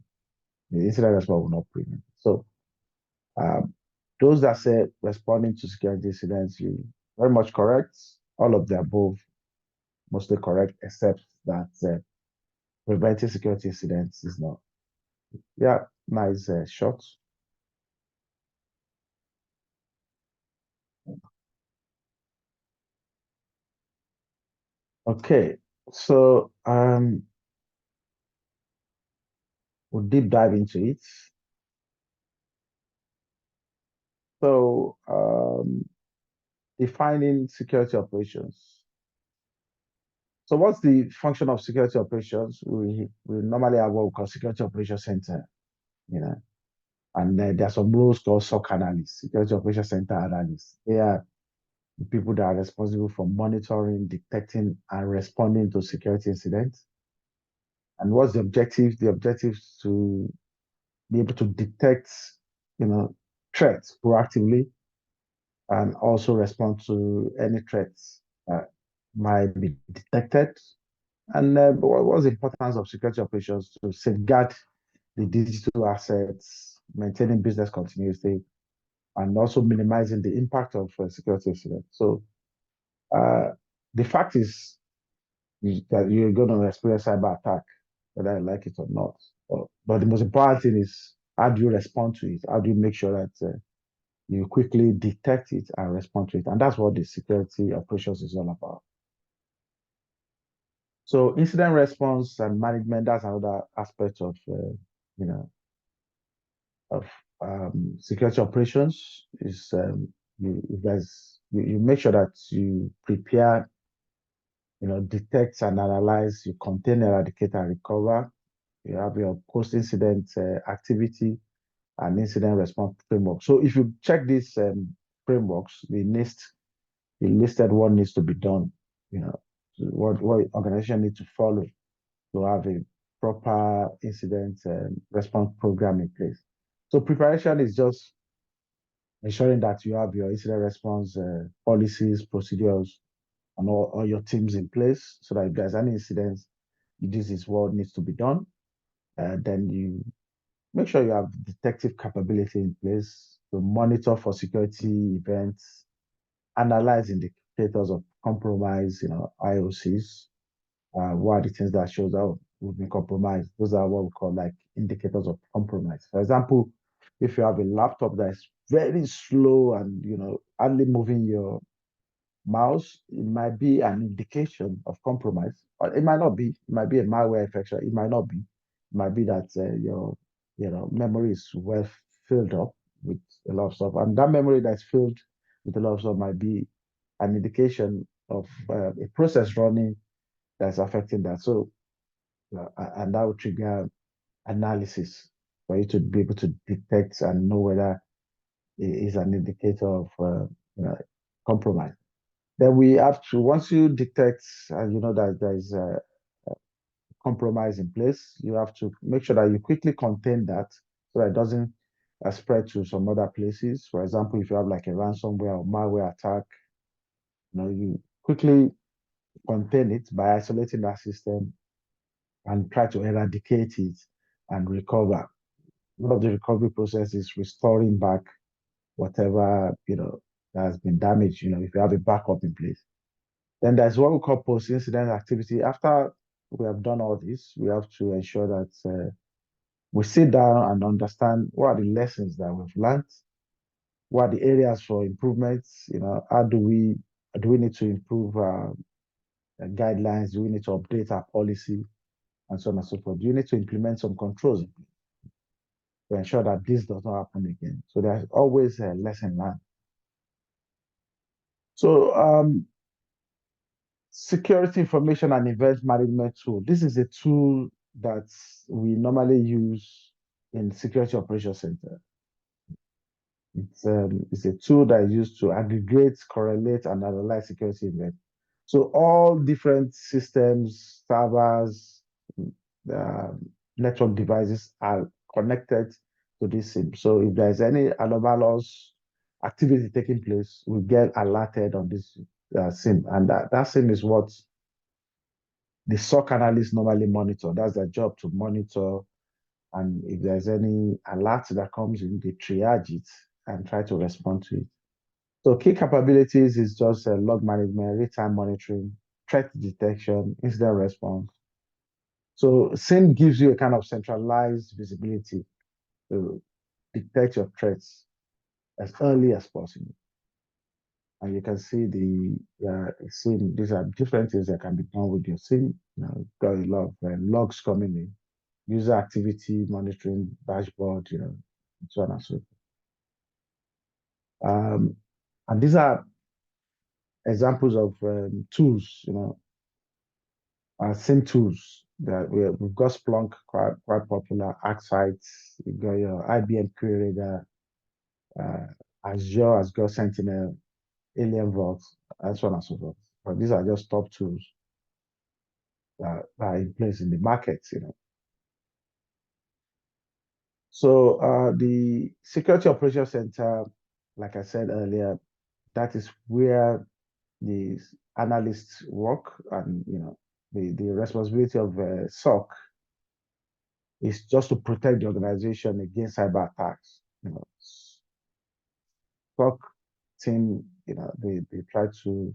The incident response will not prevent. So um, those that say responding to security incidents, you very much correct. All of the above, mostly correct, except that preventing security incidents is not. Yeah, nice shot. Okay, so we'll deep dive into it. So defining security operations. So what's the function of security operations? We normally have what we call security operations center, you know, and there are some roles called SOC analysts, security operations center analysts. They are the people that are responsible for monitoring, detecting, and responding to security incidents. And what's the objective? The objective is to be able to detect, you know, threats proactively and also respond to any threats that might be detected. And what's the importance of security operations to safeguard the digital assets, maintaining business continuity, and also minimizing the impact of security incidents. So uh, the fact is that you're going to experience cyber attack, whether you like it or not. But the most important thing is how do you respond to it? How do you make sure that you quickly detect it and respond to it? And that's what the security operations is all about. So incident response and management, that's another aspect of, you know, of security operations is you make sure that you prepare, you know, detect and analyze, you contain, eradicate, and recover. You have your post-incident activity and incident response framework. So if you check these frameworks, the listed what needs to be done, you know, what organization need to follow to have a proper incident response program in place. So preparation is just ensuring that you have your incident response policies, procedures, and all your teams in place so that if there's any incidents, this is what needs to be done. Then you make sure you have detective capability in place to monitor for security events, analyze indicators of compromise, IOCs. What are the things that shows out we've been compromised? Those are what we call like indicators of compromise. For example, if you have a laptop that is very slow and hardly moving your mouse, it might be an indication of compromise. Or it might not be. It might be a malware infection. It might not be. It might be that your memory is well filled up with a lot of stuff, and that memory that's filled with a lot of stuff might be an indication of a process running that's affecting that. So, and that would trigger analysis for you to be able to detect and know whether it is an indicator of compromise. Then we have to, once you detect and you know that there is a compromise in place, you have to make sure that you quickly contain that so that it doesn't spread to some other places. For example, if you have like a ransomware or malware attack, you quickly contain it by isolating that system and try to eradicate it and recover. One of the recovery process is restoring back whatever that has been damaged. If you have a backup in place. Then there's what we call post-incident activity. After we have done all this, we have to ensure that we sit down and understand what are the lessons that we've learned, what are the areas for improvements. How do we need to improve our guidelines? Do we need to update our policy and so on and so forth? Do you need to implement some controls to ensure that this does not happen again? So there's always a lesson learned. So security information and event management tool. This is a tool that we normally use in security operations center. It's a tool that is used to aggregate, correlate, and analyze security events. So all different systems, servers, uh, network devices are connected to this SIM. So if there's any anomalous activity taking place, we get alerted on this SIM, and that SIM is what the SOC analysts normally monitor. That's their job, to monitor. And if there's any alert that comes in, they triage it and try to respond to it. So key capabilities is just log management, real-time monitoring, threat detection, incident response. So SIM gives you a kind of centralized visibility to detect your threats as early as possible. And you can see the SIM. These are different things that can be done with your SIM. Got a lot of logs coming in, user activity monitoring dashboard, and so on and so forth. And these are examples of tools, SIM tools that we've got Splunk, quite popular, ArcSight, you've got your IBM Query Radar, Azure has got Sentinel, Alien Vault, and so on and so forth. But these are just top tools that are in place in the market. So the Security Operations Center, like I said earlier, that is where the analysts work, and the responsibility of SOC is just to protect the organization against cyber attacks. SOC team, they try to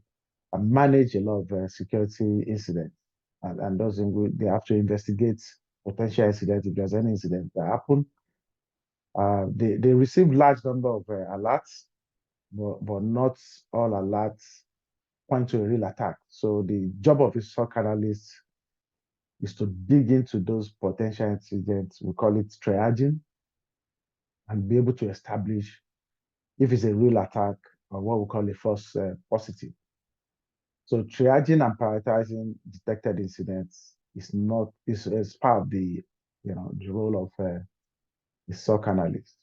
manage a lot of security incidents, and those they have to investigate potential incidents if there's any incident that happen. They receive large number of alerts, but not all alerts point to a real attack. So the job of a SOC analyst is to dig into those potential incidents. We call it triaging, and be able to establish if it's a real attack or what we call a false positive. So triaging and prioritizing detected incidents is part of the the role of the SOC analyst.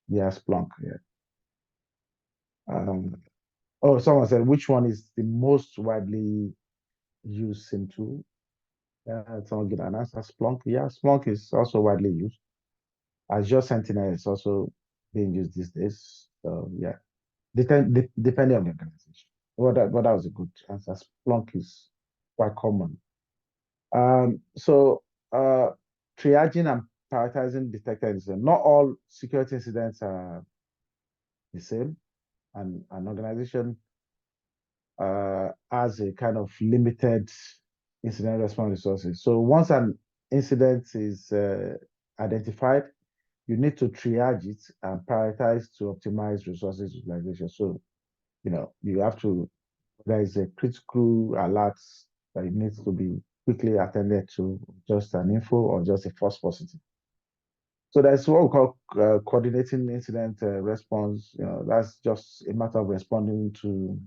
Yes, Splunk. Yeah. Oh, someone said which one is the most widely used SIM tool? Someone give an answer. Splunk. Yeah, Splunk is also widely used. Azure Sentinel is also being used these days. So yeah, depending on the organization. But that was a good answer. Splunk is quite common. So triaging and prioritizing detected incidents. Not all security incidents are the same, and an organization has a kind of limited incident response resources. So once an incident is identified, you need to triage it and prioritize to optimize resources utilization. So, you have to, there is a critical alert that it needs to be quickly attended to, just an info or just a false positive. So that's what we call coordinating incident response. That's just a matter of responding to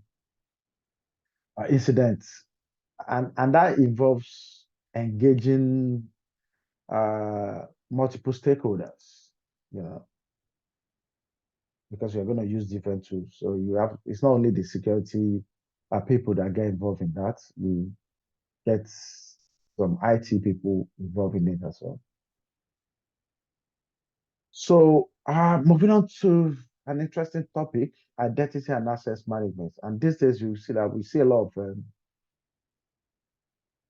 incidents, and that involves engaging multiple stakeholders. You know, because you're going to use different tools. So it's not only the security people that get involved in that. We get some IT people involved in it as well. So moving on to an interesting topic, identity and access management. And these days you see that we see a lot of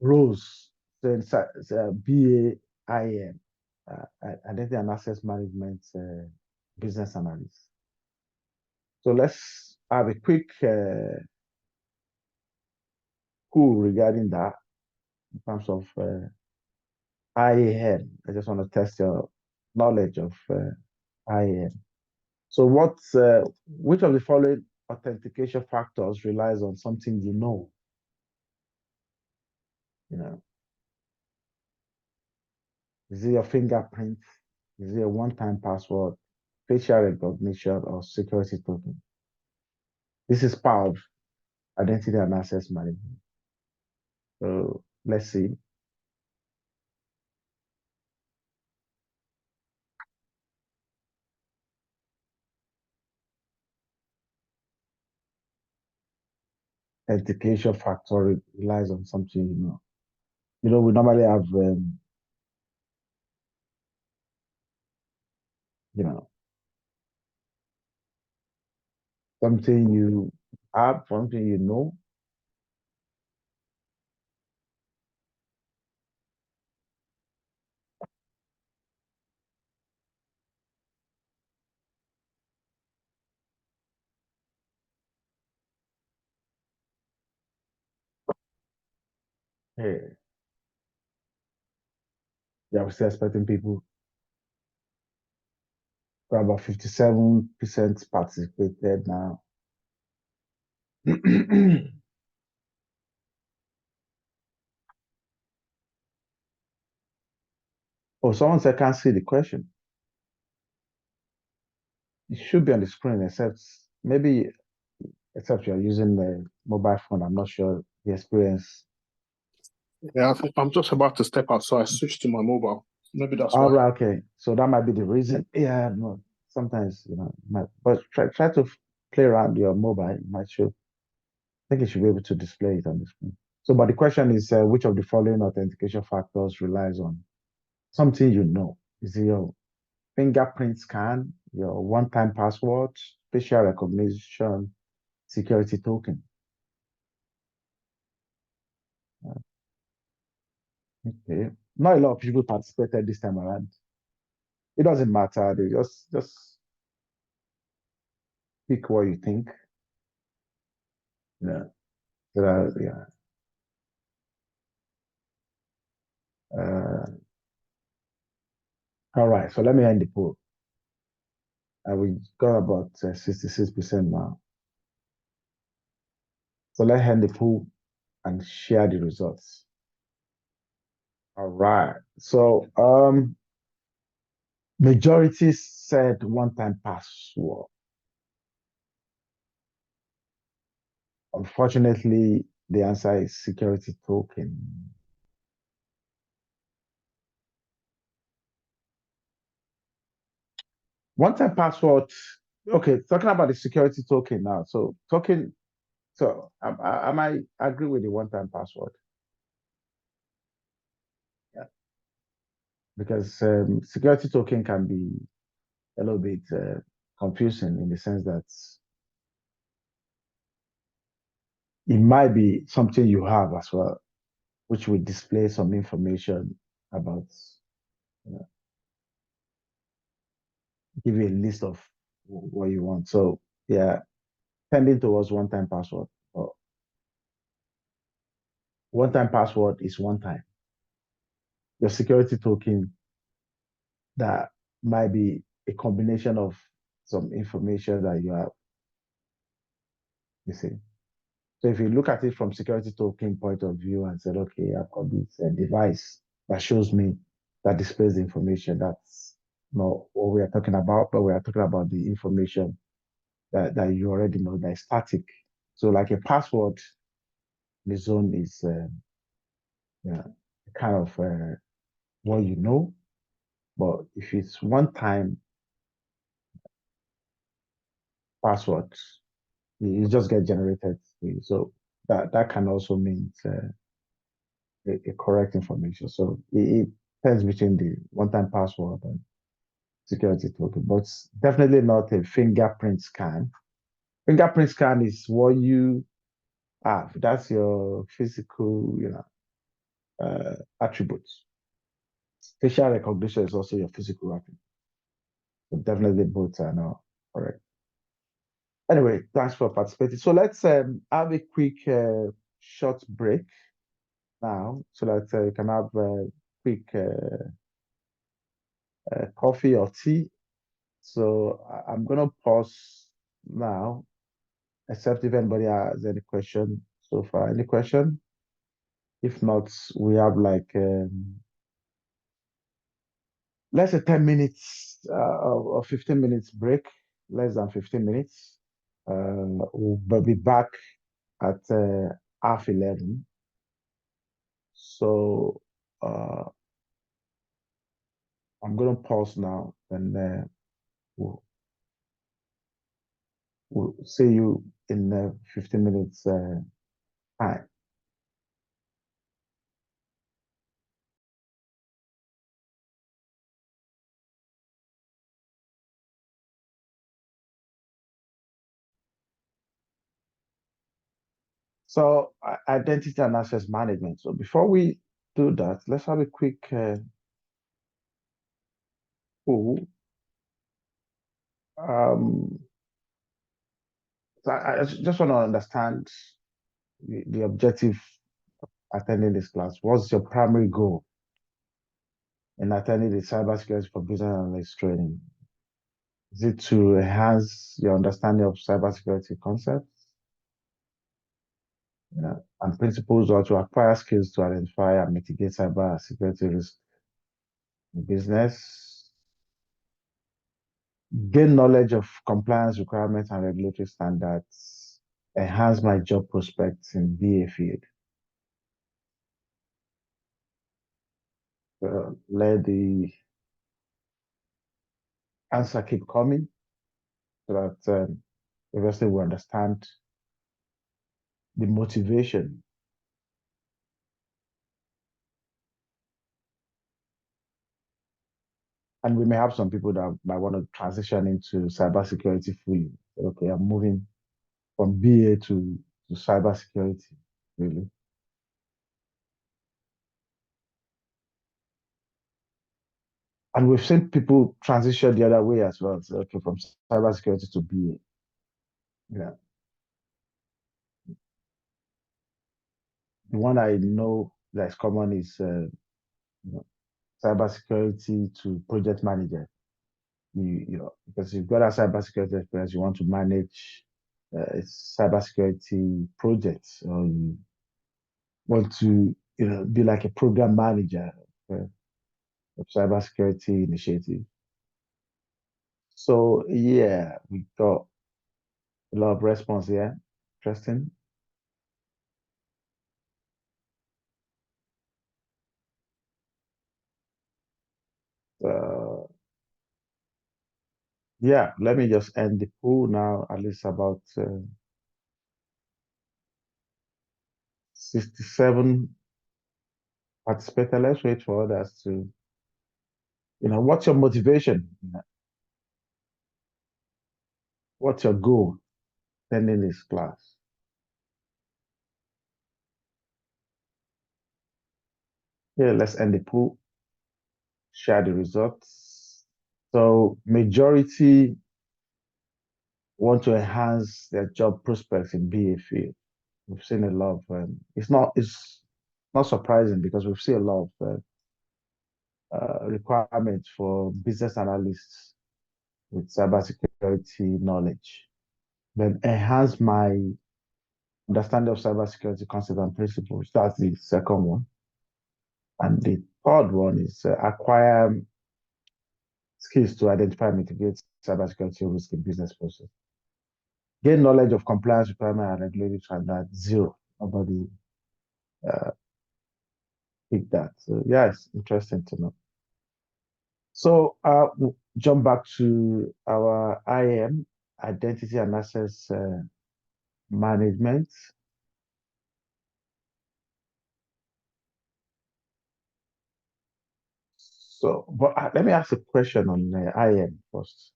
roles. So inside BAIM, identity and access management business analyst. So let's have a quick cool regarding that in terms of IAM. I just want to test your knowledge of IAM. So which of the following authentication factors relies on something you know? Is it your fingerprint? Is it a one-time password, facial recognition, or security token? This is part of identity and access management. So let's see. Authentication factor relies on something you know. We normally have, something you have, something you know. Hey, yeah, we're still expecting people. We're about 57% participated now. Oh, someone said can't see the question. It should be on the screen, except you're using the mobile phone. I'm not sure the experience. Yeah, I'm just about to step out, so I switched to my mobile. Maybe that's All why. right, okay. So that might be the reason. Yeah, no. Sometimes, but try to play around your mobile. It might show. I think you should be able to display it on the screen. So, but the question is, which of the following authentication factors relies on something you know? Is it your fingerprint scan, your one-time password, facial recognition, security token? Okay. Not a lot of people participated this time around. It doesn't matter. They just pick what you think. Yeah. Yeah. All right. So let me end the poll. We got about 66% now. So let's end the poll and share the results. All right. So majority said one-time password. Unfortunately, the answer is security token. One-time password. Okay, talking about the security token now. So token. So I might agree with the one-time password. Yeah. Because security token can be a little bit confusing in the sense that it might be something you have as well. which will display some information about, give you a list of what you want. So yeah, tending towards one-time password. Or one-time password is one time. Your security token that might be a combination of some information that you have, you see. So if you look at it from security token point of view and said, okay, I've got this device that shows me, that displays the information, that's not what we are talking about, but we are talking about the information that you already know that is static. So like a password in its own is yeah, kind of what you know, but if it's one time password, it just get generated. So that can also mean a correct information. So it depends between the one-time password and security token, but it's definitely not a fingerprint scan. Fingerprint scan is what you have. That's your physical, attributes. Facial recognition is also your physical attribute. So definitely both are not correct. Anyway, thanks for participating. So let's have a quick short break now so that you can have a quick coffee or tea. So I'm going to pause now, except if anybody has any question so far. Any question? If not, we have like, let's say 10 minutes or 15 minutes break, less than 15 minutes. We'll be back at half 11. So uh, I'm going to pause now and we'll, we'll see you in 15 minutes time. So identity and access management. So before we do that, let's have a quick poll. Um, so I just want to understand the objective attending this class. What's your primary goal in attending the cybersecurity for business analyst training? Is it to enhance your understanding of cybersecurity concepts, and principles, or to acquire skills to identify and mitigate cybersecurity risk in business, gain knowledge of compliance requirements and regulatory standards, enhance my job prospects in BA field? Let the answer keep coming so that obviously we understand the motivation. And we may have some people that might want to transition into cybersecurity fully. Okay, I'm moving from BA to cybersecurity, really. And we've seen people transition the other way as well. So, okay, from cybersecurity to BA. Yeah. The one I know that's common is you know, cybersecurity to project manager. Because you've got a cybersecurity experience, you want to manage cybersecurity projects, or you want to, be like a program manager of cybersecurity initiative. So yeah, we got a lot of response here. Interesting. Uh, yeah, let me just end the pool now. At least about 67 participators. Let's wait for others to, what's your motivation? What's your goal attending this class? Yeah, let's end the pool, share the results. So majority want to enhance their job prospects in BA field. We've seen a lot of it's not surprising because we've seen a lot of requirements for business analysts with cybersecurity knowledge. Then enhance my understanding of cybersecurity concepts and principles. That's the second one. And the third one is acquire skills to identify and mitigate cybersecurity risk in business process. Gain knowledge of compliance requirement and regulatory standards. Zero. Nobody uh, picked that. So yeah, it's interesting to know. So we'll jump back to our IAM, identity and access management. So, but let me ask a question on IAM first.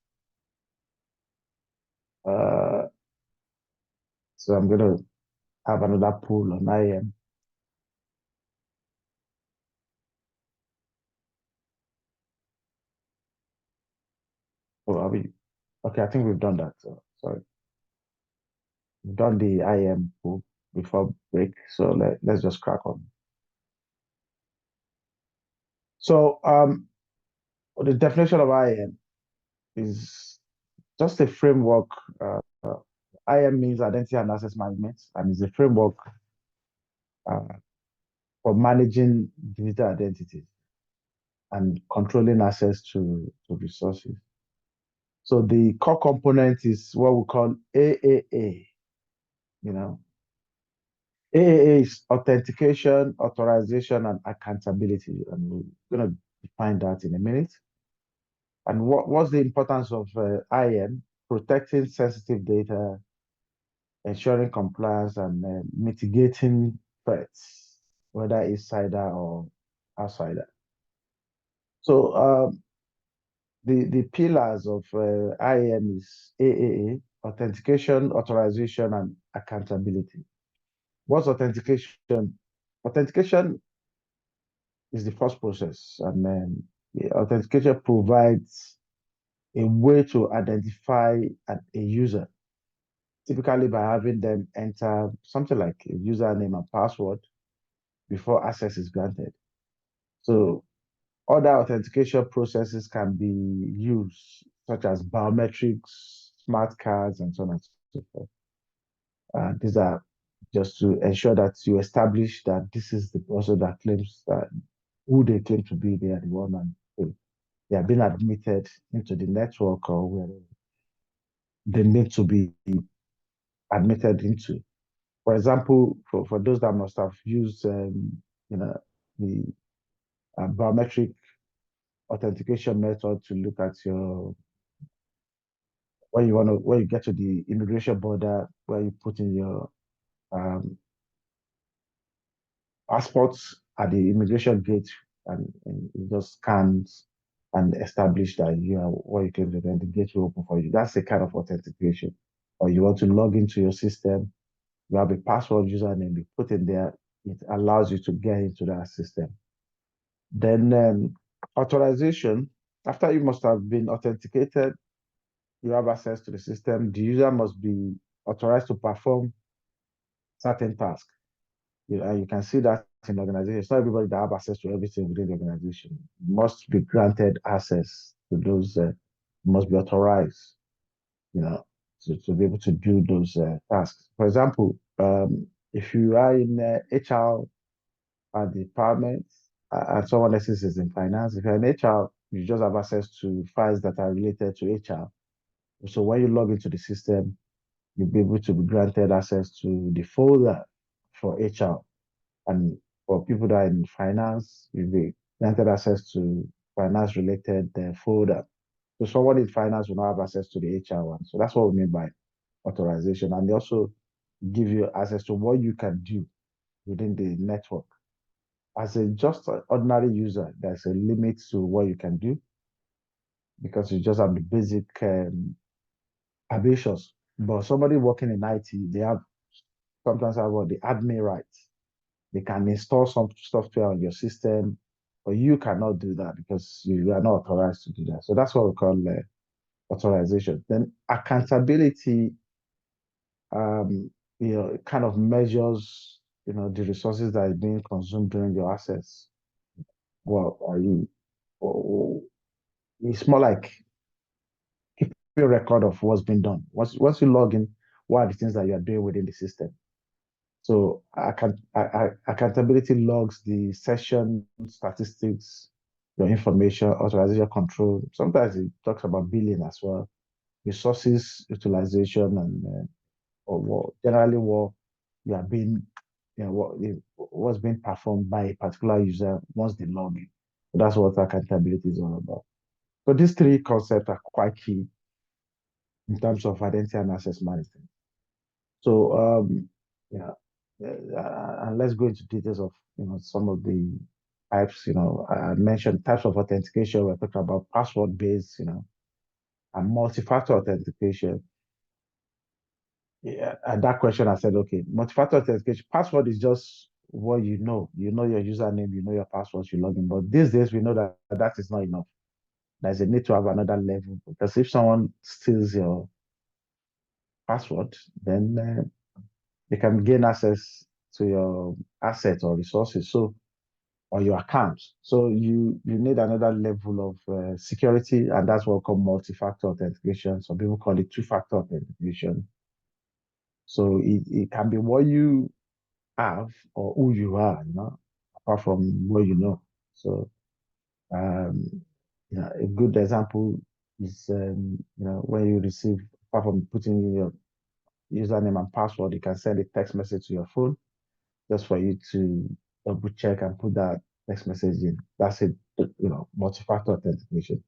Uh, so I'm going to have another pool on IAM. Oh, are we? Okay, I think we've done that. So, sorry, we've done the IAM pool before break. So let's just crack on. So the definition of IAM is just a framework. IAM means identity and access management, and is a framework uh, for managing digital identities and controlling access to resources. So the core component is what we call AAA. You know, AAA is authentication, authorization, and accountability, and we're going to define that in a minute. And what's the importance of IAM? Protecting sensitive data, ensuring compliance, and mitigating threats, whether insider or outsider. So the pillars of IAM is AAA, authentication, authorization, and accountability. What's authentication? Authentication is the first process, and then the authentication provides a way to identify a user, typically by having them enter something like a username and password before access is granted. So other authentication processes can be used, such as biometrics, smart cards, and so on and so forth. These are just to ensure that you establish that this is the person that claims that who they claim to be, they are the one and they are being admitted into the network or where they need to be admitted into. For example, for those that must have used, you know, the biometric authentication method to look at your when you get to the immigration border where you put in your um, passports at the immigration gate and it just scans and establish that you are what you claim to be, and the gate will open for you. That's the kind of authentication. Or you want to log into your system, you have a password username, you put in there, it allows you to get into that system. Then authorization, after you must have been authenticated, you have access to the system. The user must be authorized to perform certain tasks. You can see that in organizations. It's not everybody that have access to everything within the organization. You must be granted access to those, must be authorized, you know, to be able to do those tasks. For example, if you are in HR department and someone else is in finance, if you're in HR, you just have access to files that are related to HR. So when you log into the system, you'll be able to be granted access to the folder for HR. And for people that are in finance, you'll be granted access to finance related folder. So someone in finance will not have access to the HR one. So that's what we mean by authorization. And they also give you access to what you can do within the network. As a just ordinary user, there's a limit to what you can do because you just have the basic ambitions. But somebody working in IT, they have sometimes have what the admin rights. They can install some software on your system, but you cannot do that because you are not authorized to do that. So that's what we call authorization. Then accountability, it kind of measures, the resources that is being consumed during your access. Well, are you? It's more like keeping a record of what's been done. Once you log in, what are the things that you are doing within the system? So accountability logs the session statistics, your information, authorization control. Sometimes it talks about billing as well, resources utilization, and or generally what you are being, what's being performed by a particular user once they log in. So that's what accountability is all about. So these three concepts are quite key in terms of identity and access management. So yeah, and let's go into details of some of the types. I mentioned types of authentication. We're talking about password based, and multi-factor authentication. Yeah, and that question I said, okay, multi-factor authentication, password is just what you know. You know your username, you know your password, you log in. But these days we know that that is not enough. There's a need to have another level because if someone steals your password, then they can gain access to your assets or resources. So or your accounts. So you need another level of security, and that's what we call multi-factor authentication. Some people call it two-factor authentication. So it can be what you have or who you are, apart from what you know. So a good example is when you receive, apart from putting in your username and password, you can send a text message to your phone just for you to double check and put that text message in. That's it, multi-factor authentication.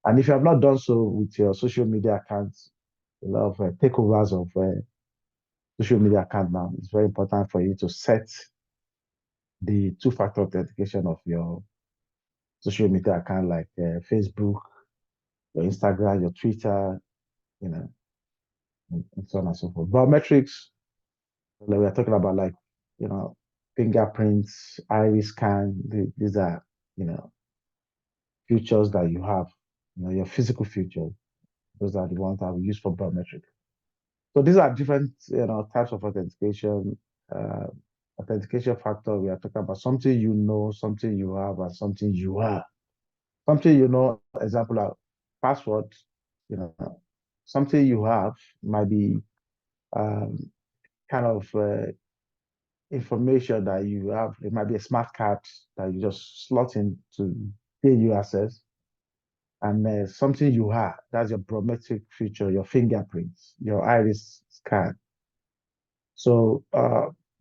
And if you have not done so with your social media accounts, a lot of takeovers of social media account now, it's very important for you to set the two-factor authentication of your social media account, like Facebook, your Instagram, your Twitter, and so on and so forth. Biometrics, like we are talking about, like, fingerprints, iris scan. These are, features that you have, your physical features. Those are the ones that we use for biometric. So these are different, types of authentication. Uh, Authentication factor, we are talking about something you know, something you have, and something you are. Something example like password, you know, something you have might be um, kind of information that you have. It might be a smart card that you just slot in to pay you access. And something you have, that's your biometric feature, your fingerprints, your iris scan. So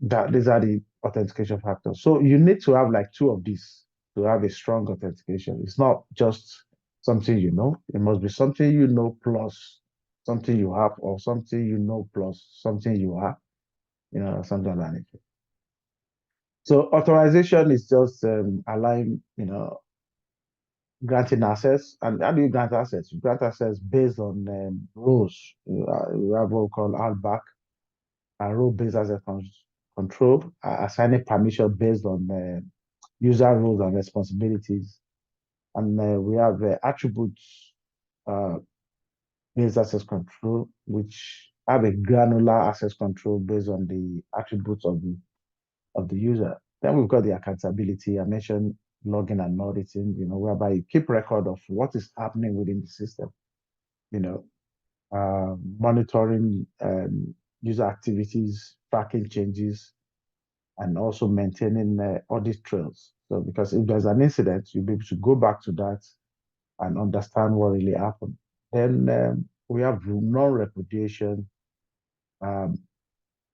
that these are the authentication factors. So you need to have like two of these to have a strong authentication. It's not just something you know. It must be something you know plus something you have, or something you know plus something you have, something like that. So authorization is just allowing, granting access. And how do you grant access? You grant access based on rules. You have what we call outback, role-based access control, assigning permission based on user roles and responsibilities. And we have attributes uh, based access control, which have a granular access control based on the attributes of the user. Then we've got the accountability. I mentioned logging and auditing, whereby you keep record of what is happening within the system, monitoring user activities, tracking changes, and also maintaining audit trails. So, because if there's an incident, you'll be able to go back to that and understand what really happened. Then we have non-repudiation.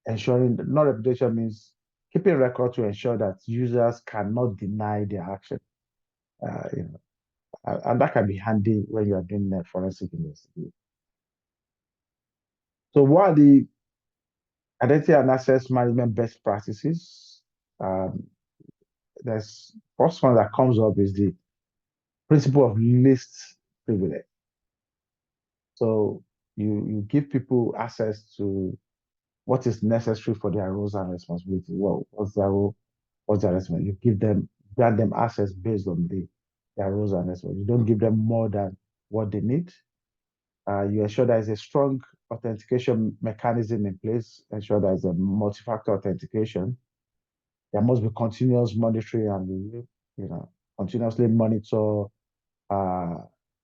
Ensuring non-repudiation means keeping record to ensure that users cannot deny their action. And that can be handy when you are doing forensic investigation. So what are the identity and access management best practices? There's first one that comes up is the principle of least privilege. So you give people access to what is necessary for their roles and responsibility. Well, what's their role? What's their responsibility? You give them, grant them access based on their roles and responsibility. You don't give them more than what they need. You ensure there is a strong authentication mechanism in place, ensure there is a multi-factor authentication. There must be continuous monitoring and review, continuously monitor uh,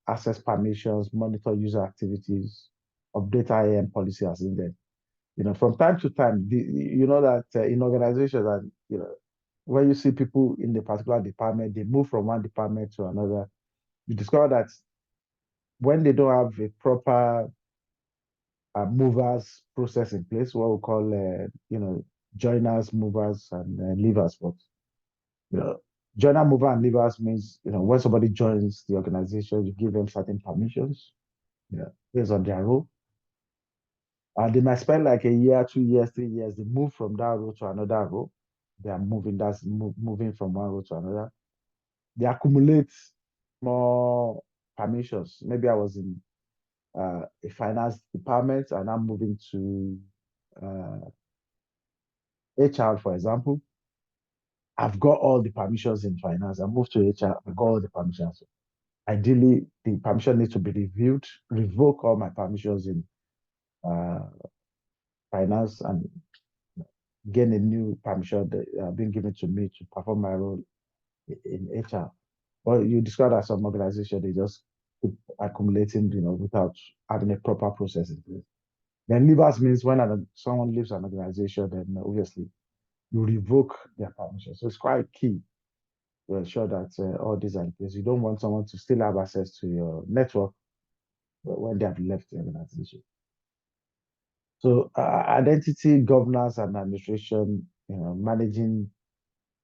access permissions, monitor user activities, update IAM policy as needed. From time to time, that in organizations that, when you see people in the particular department, they move from one department to another. You discover that when they don't have a proper movers process in place, what we call, joiners, movers, and leavers. But, you know, joiner, mover, and leavers means, when somebody joins the organization, you give them certain permissions, based on their role. They might spend like a year, 2 years, 3 years. They move from that role to another role. They are moving, moving from one role to another. They accumulate more permissions. Maybe I was in a finance department and I'm moving to HR, for example. I've got all the permissions in finance. I moved to HR, I've got all the permissions. Ideally, the permission needs to be reviewed, revoke all my permissions in uh, finance, and gain a new permission that been given to me to perform my role in HR. But you describe that some organization, they just keep accumulating, without having a proper process in place. Then leavers means when someone leaves an organization, then obviously you revoke their permission. So it's quite key to ensure that all these are in place. You don't want someone to still have access to your network when they have left the organization. So identity governance and administration, managing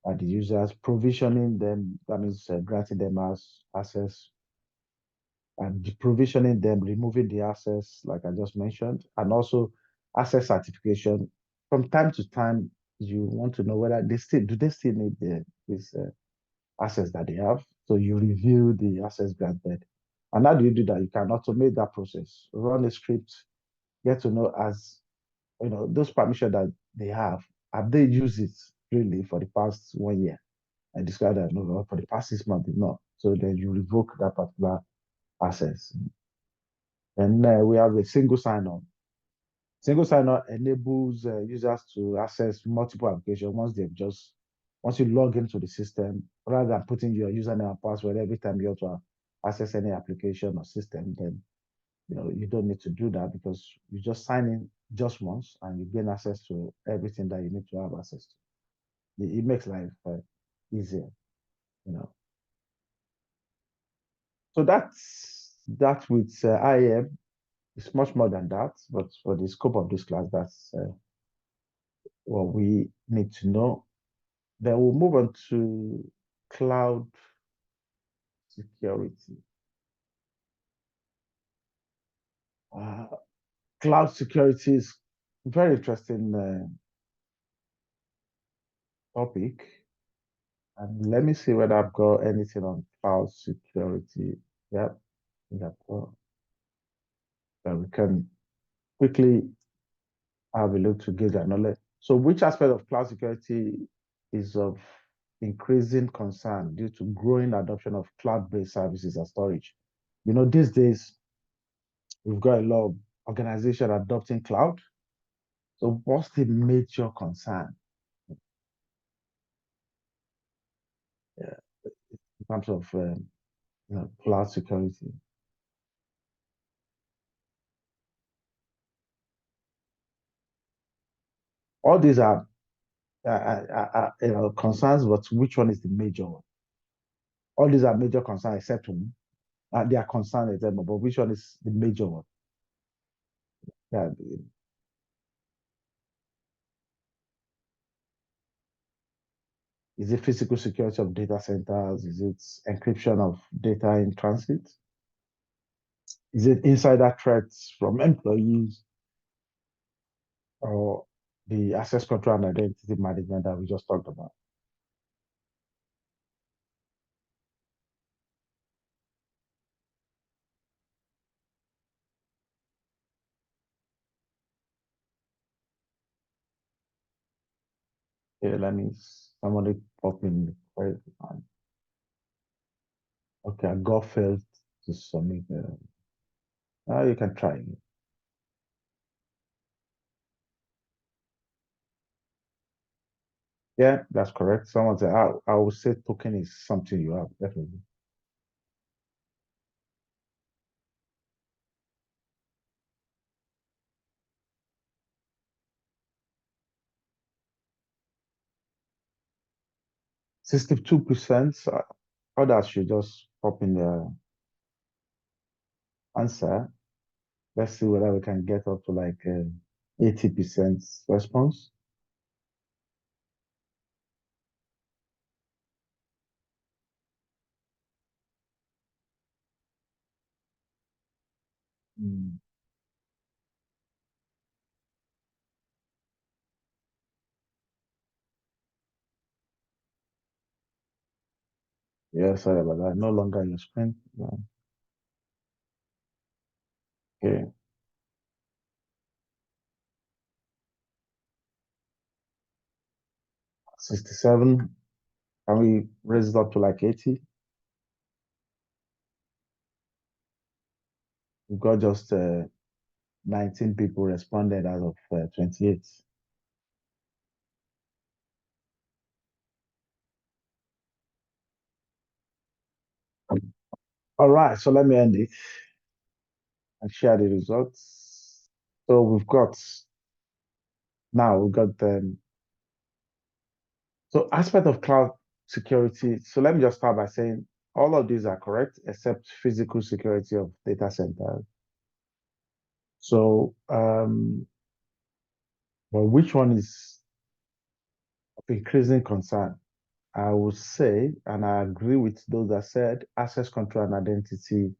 the users, provisioning them, that means granting them access, and deprovisioning them, removing the access, like I just mentioned, and also access certification. From time to time, you want to know whether they still need this access that they have. So you review the access granted. And how do you do that? You can automate that process, run a script, get to know as those permissions that they have they used it really for the past 1 year? I described that no, for the past 6 months, did not. So then you revoke that particular access. And we have a single sign-on. Single sign-on enables users to access multiple applications once you log into the system, rather than putting your username and password every time you have to access any application or system. Then you don't need to do that, because you just sign in just once and you gain access to everything that you need to have access to. It makes life easier, you know. So that with IAM. It's much more than that, but for the scope of this class, that's what we need to know. Then we'll move on to cloud security. Uh, Cloud security is a very interesting topic. And let me see whether I've got anything on cloud security. Yep, yeah. We can quickly have a look to gauge our knowledge. So which aspect of cloud security is of increasing concern due to growing adoption of cloud-based services and storage? These days, we've got a lot of organizations adopting cloud. So what's the major concern in terms of cloud security? All these are concerns, but which one is the major one? All these are major concerns except one. They are concerned, but which one is the major one? Yeah, is it physical security of data centers? Is it encryption of data in transit? Is it insider threats from employees, or the access control and identity management that we just talked about? Okay, let me somebody pop in. Okay, I got failed to submit. Now you can try. Yeah, that's correct. Someone said, I would say token is something you have, definitely. %62%. Others should just pop in the answer. Let's see whether we can get up to like 80% response. Mm. Yeah, sorry about that. No longer your screen. Yeah. Okay. 67. Can we raise it up to like 80? We've got just 19 people responded out of 28. All right, so let me end it and share the results. So we've got so aspect of cloud security. So let me just start by saying all of these are correct except physical security of data centers. So, well, which one is of increasing concern? I would say, and I agree with those that said access control and identity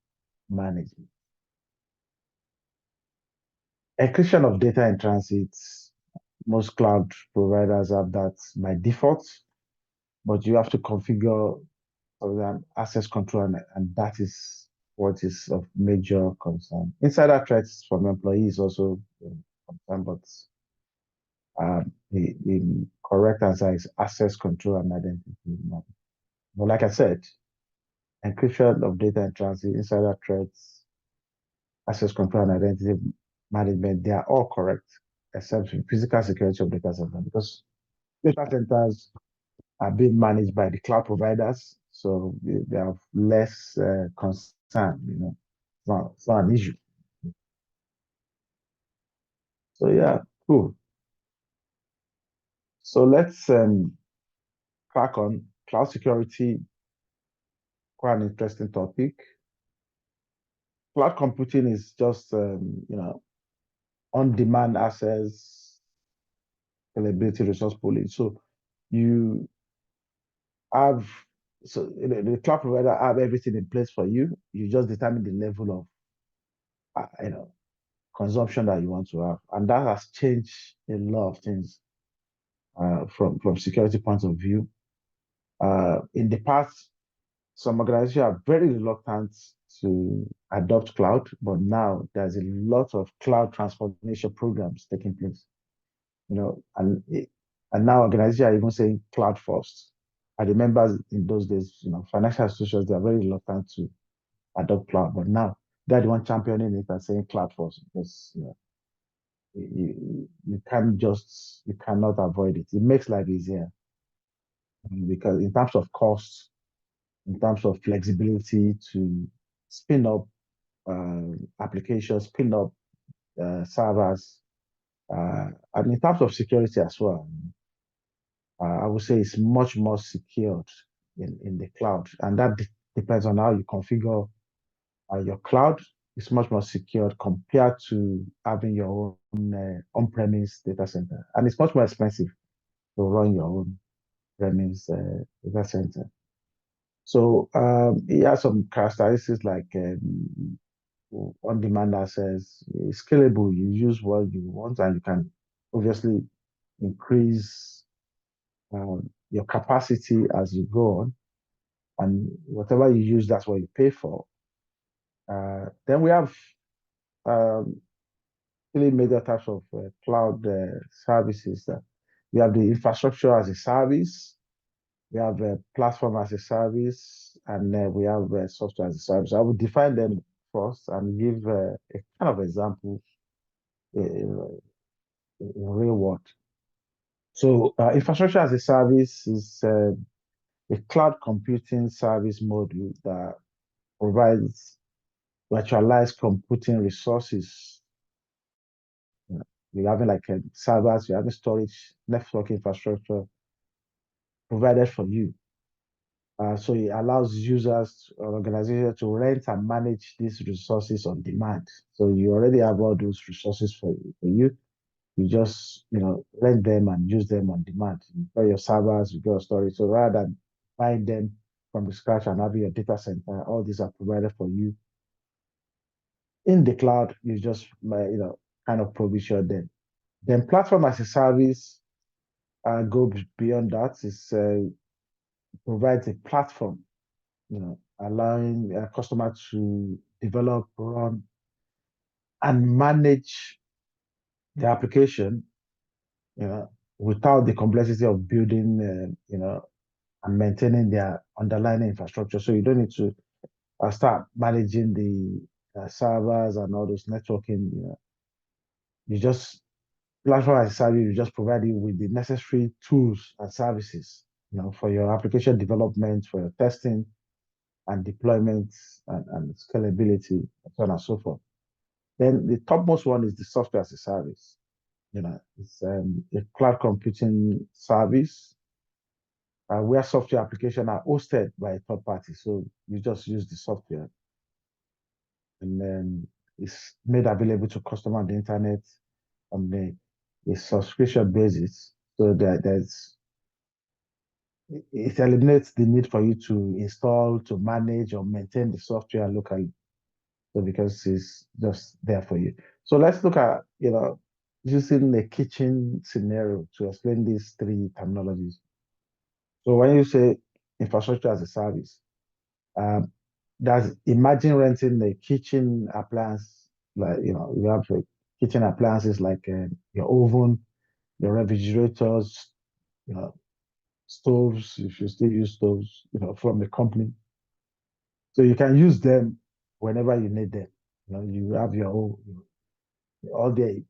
management. Encryption of data in transit, most cloud providers have that by default, but you have to configure access control, and that is what is of major concern. Insider threats from employees also concern, but the correct answer is access control and identity management. But like I said, encryption of data in transit, insider threats, access control and identity management, they are all correct, except for physical security of data centers, because data centers are being managed by the cloud providers, so they have less concern, it's not an issue. So yeah, cool. So let's crack on cloud security, quite an interesting topic. Cloud computing is just, on-demand access, availability, resource pooling. So you have, the cloud provider have everything in place for you. You just determine the level of, consumption that you want to have, and that has changed a lot of things from security point of view. In the past, some organizations are very reluctant to adopt cloud, but now there's a lot of cloud transformation programs taking place. And now organizations are even saying cloud first. I remember in those days, financial institutions, they are very reluctant to adopt cloud, but now they're the one championing it and saying cloud first, because you cannot avoid it. It makes life easier, because in terms of cost, in terms of flexibility to spin up applications, spin up servers, and in terms of security as well, I would say it's much more secured in the cloud, and that depends on how you configure your cloud. It's much more secured compared to having your own on-premise data center, and it's much more expensive to run your own premise data center. So it has some characteristics like on-demand access, scalable. You use what you want, and you can obviously increase your capacity as you go on. And whatever you use, that's what you pay for. Then we have three major types of cloud services. We have the infrastructure as a service. We have a platform as a service, and we have software as a service. I will define them first and give a kind of example in real world. So infrastructure as a service is a cloud computing service model that provides virtualized computing resources. You're having like servers, you're having storage, network infrastructure provided for you. So it allows users or organizations to rent and manage these resources on demand. So you already have all those resources for you. You just, rent them and use them on demand. You got your servers, you got your storage. So rather than buying them from the scratch and having your data center, all these are provided for you. In the cloud, you just, kind of provision them. Then platform as a service goes beyond that. It provides a platform, allowing a customer to develop, run, and manage the application, without the complexity of building, and maintaining their underlying infrastructure. So you don't need to start managing the servers and all those networking. You just platform as a service. You just provide you with the necessary tools and services, for your application development, for your testing and deployment and scalability, and so on and so forth. Then the topmost one is the software as a service. It's a cloud computing service where software applications are hosted by a third party. So you just use the software, and then it's made available to customer on the internet on a subscription basis. So it eliminates the need for you to install, to manage, or maintain the software locally. So because it's just there for you. So let's look at, using the kitchen scenario to explain these three terminologies. So when you say infrastructure as a service, that's imagine renting the kitchen appliance, like, you have kitchen appliances like your oven, your refrigerators, stoves, if you still use stoves, from the company. So you can use them whenever you need them. You have your own, all the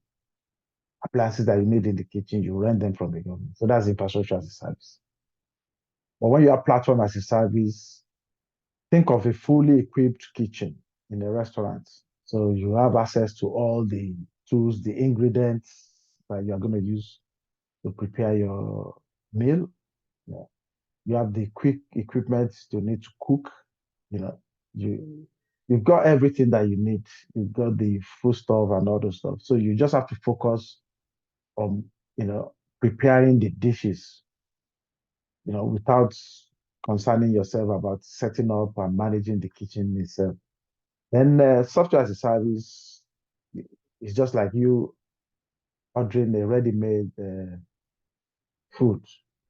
appliances that you need in the kitchen, you rent them from the government. So that's infrastructure as a service. But when you have platform as a service, think of a fully equipped kitchen in a restaurant. So you have access to all the tools, the ingredients that you're going to use to prepare your meal. Yeah. You have the quick equipment you need to cook. You've got everything that you need. You've got the food stuff and all those stuff. So you just have to focus on, preparing the dishes, without concerning yourself about setting up and managing the kitchen itself. Then software as a service is just like you ordering a ready-made food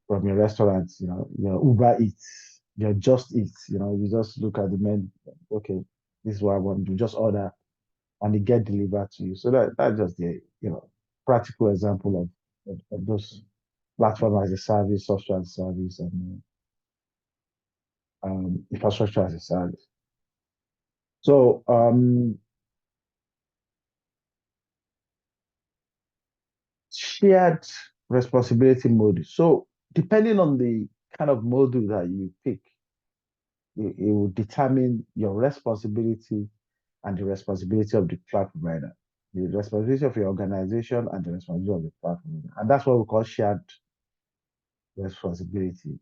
from your restaurant, your Uber Eats, your Just Eat, you just look at the menu, okay, this is what I want. You just order and it get delivered to you. So that's just the, practical example of those platform as a service, software as a service, and infrastructure as a service. So shared responsibility model. So depending on the kind of model that you pick, it will determine your responsibility and the responsibility of the cloud provider, the responsibility of your organization and the responsibility of the cloud provider. And that's what we call shared responsibility.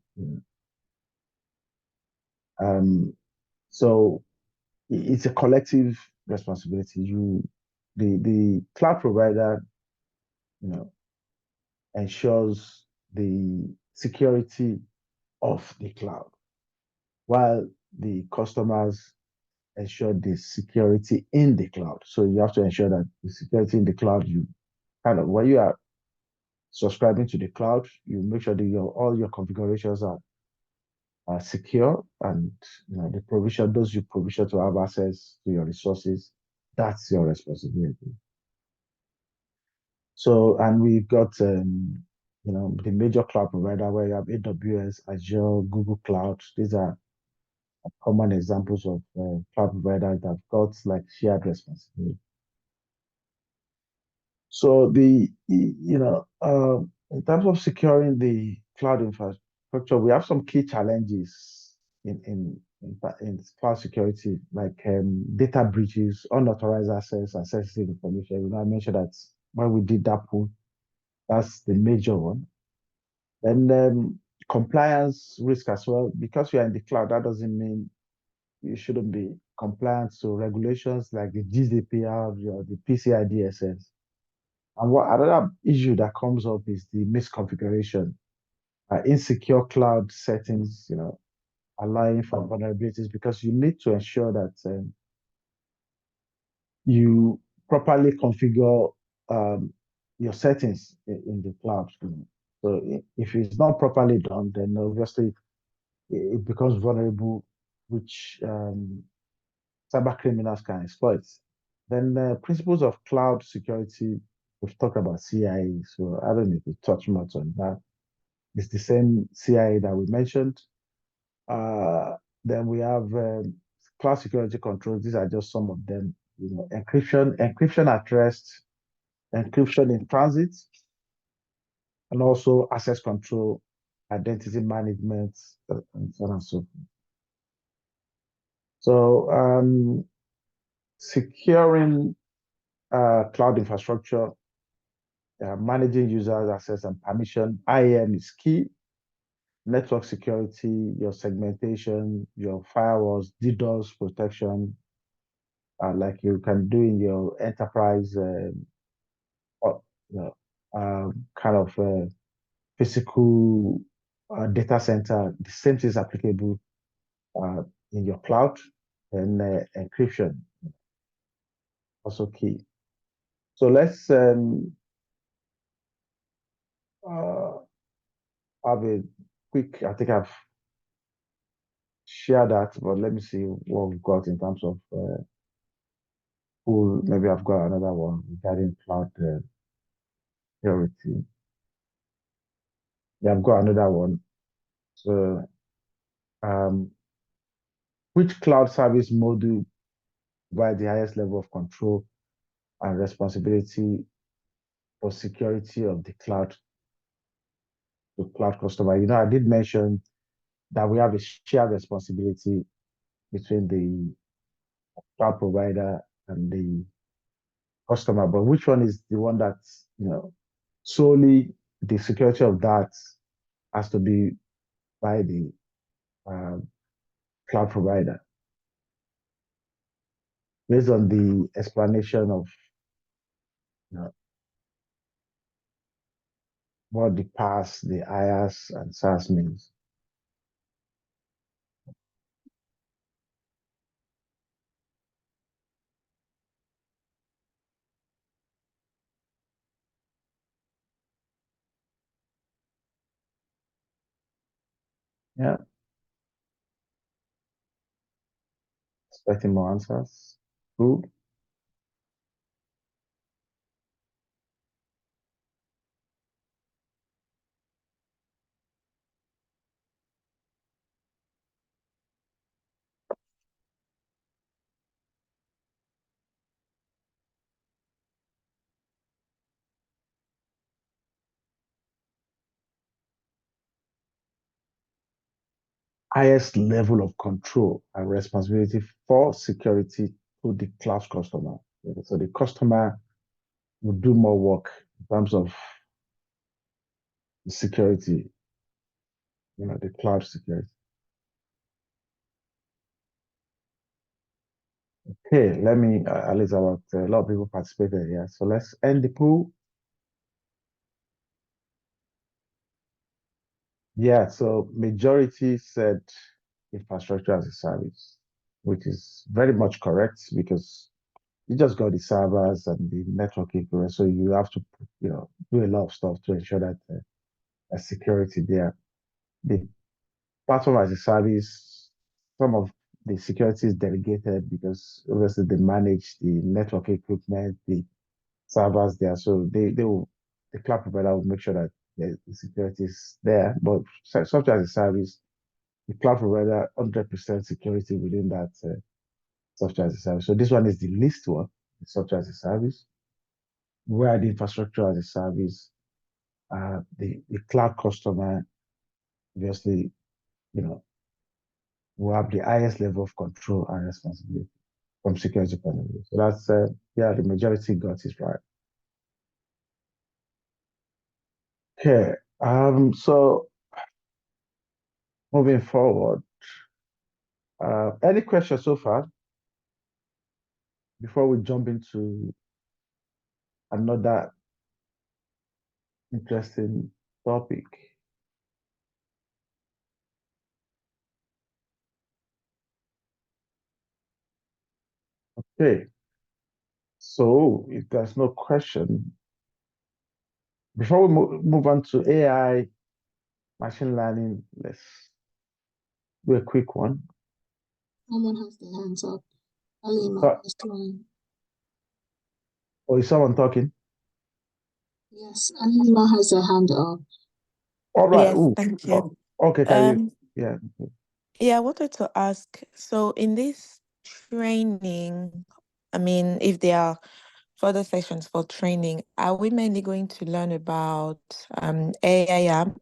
So it's a collective responsibility. The cloud provider, ensures the security of the cloud, while the customers ensure the security in the cloud. So you have to ensure that the security in the cloud, when you are subscribing to the cloud, you make sure that all your configurations are secure, and those you provision to have access to your resources, that's your responsibility. So, and we've got the major cloud provider where you have AWS, Azure, Google Cloud. These are common examples of cloud providers that have got like shared responsibility. So in terms of securing the cloud infrastructure, we have some key challenges in cloud security, like data breaches, unauthorized access, and sensitive information. I mentioned that when we did that pool, that's the major one. Then compliance risk as well, because you are in the cloud, that doesn't mean you shouldn't be compliant to regulations like the GDPR or the PCI DSS. And what another issue that comes up is the misconfiguration, insecure cloud settings, allowing for vulnerabilities because you need to ensure that you properly configure your settings in the cloud. So if it's not properly done, then obviously it becomes vulnerable, which cyber criminals can exploit. Then the principles of cloud security, we've talked about CIA, so I don't need to touch much on that. It's the same CIA that we mentioned. Uh, then we have cloud security controls. These are just some of them. Encryption at rest, encryption in transit, and also access control, identity management, and so on and so forth. So securing cloud infrastructure, managing users access and permission, IAM is key. Network security, your segmentation, your firewalls, DDoS protection, like you can do in your enterprise uh, you know, kind of physical data center. The same thing is applicable in your cloud, and encryption also key. So let's uh, have a quick. I think I've shared that, but let me see what we've got in terms of pool. Maybe I've got another one regarding cloud security. Yeah, I've got another one. So, um, which cloud service module provides the highest level of control and responsibility for security of the cloud to cloud customer? I did mention that we have a shared responsibility between the cloud provider and the customer, but which one is the one that's, solely the security of that has to be by the um, cloud provider based on the explanation of you know, what the PaaS, the IaaS, and SaaS means. Yeah, expecting more answers. Cool. Highest level of control and responsibility for security to the cloud customer. So the customer will do more work in terms of the security, the cloud security. Okay, let me, at least about a lot of people participated here. So let's end the pool. Yeah, so majority said infrastructure as a service, which is very much correct because you just got the servers and the networking, so you have to, do a lot of stuff to ensure that there's security there. The platform as a service, some of the security is delegated because obviously they manage the network equipment, the servers there. So the cloud provider will make sure that the security is there, but software as a service, the cloud provider 100% security within that software as a service. So this one is the least one, the software as a service, where the infrastructure as a service, the cloud customer, obviously, will have the highest level of control and responsibility from security point of view. So that's, the majority got it right. Okay, so moving forward, any questions so far before we jump into another interesting topic? Okay, so if there's no question, before we move on to AI, machine learning, let's do a quick one. Someone has their hands up. Alima So, is trying. or is someone talking? Yes, Alima has her hand up. All right. Yes, Ooh. thank you. Okay, can you? Yeah. Yeah. Yeah, I wanted to ask, so in this training, I mean, if there are further sessions for training, are we mainly going to learn about IAM,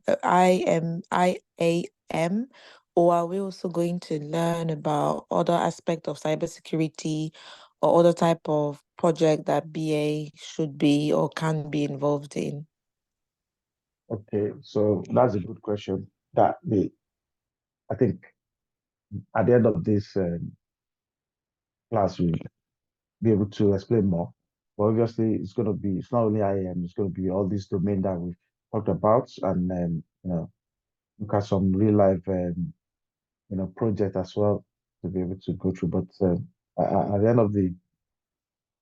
or are we also going to learn about other aspects of cybersecurity or other type of project that BA should be or can be involved in? Okay, so that's a good question. I think at the end of this class, we'll be able to explain more. But obviously, it's not only IAM, it's going to be all these domain that we've talked about, and look at some real life, project as well to be able to go through. But at the end of the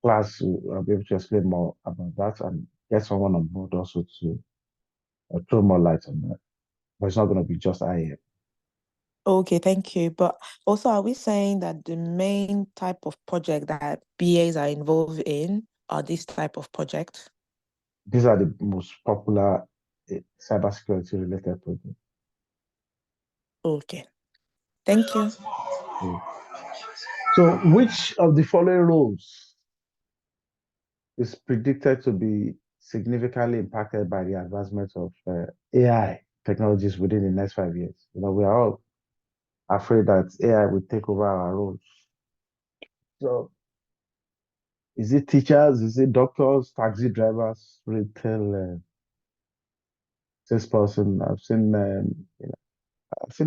class, I'll be able to explain more about that and get someone on board also to throw more light on that. But it's not going to be just IAM. Okay, thank you. But also, are we saying that the main type of project that BAs are involved in are this type of project? These are the most popular cybersecurity related projects. Okay, thank you. So, which of the following roles is predicted to be significantly impacted by the advancement of AI technologies within the next 5 years? We are all afraid that AI will take over our roles. So, is it teachers? Is it doctors, taxi drivers, retail salesperson? I've seen a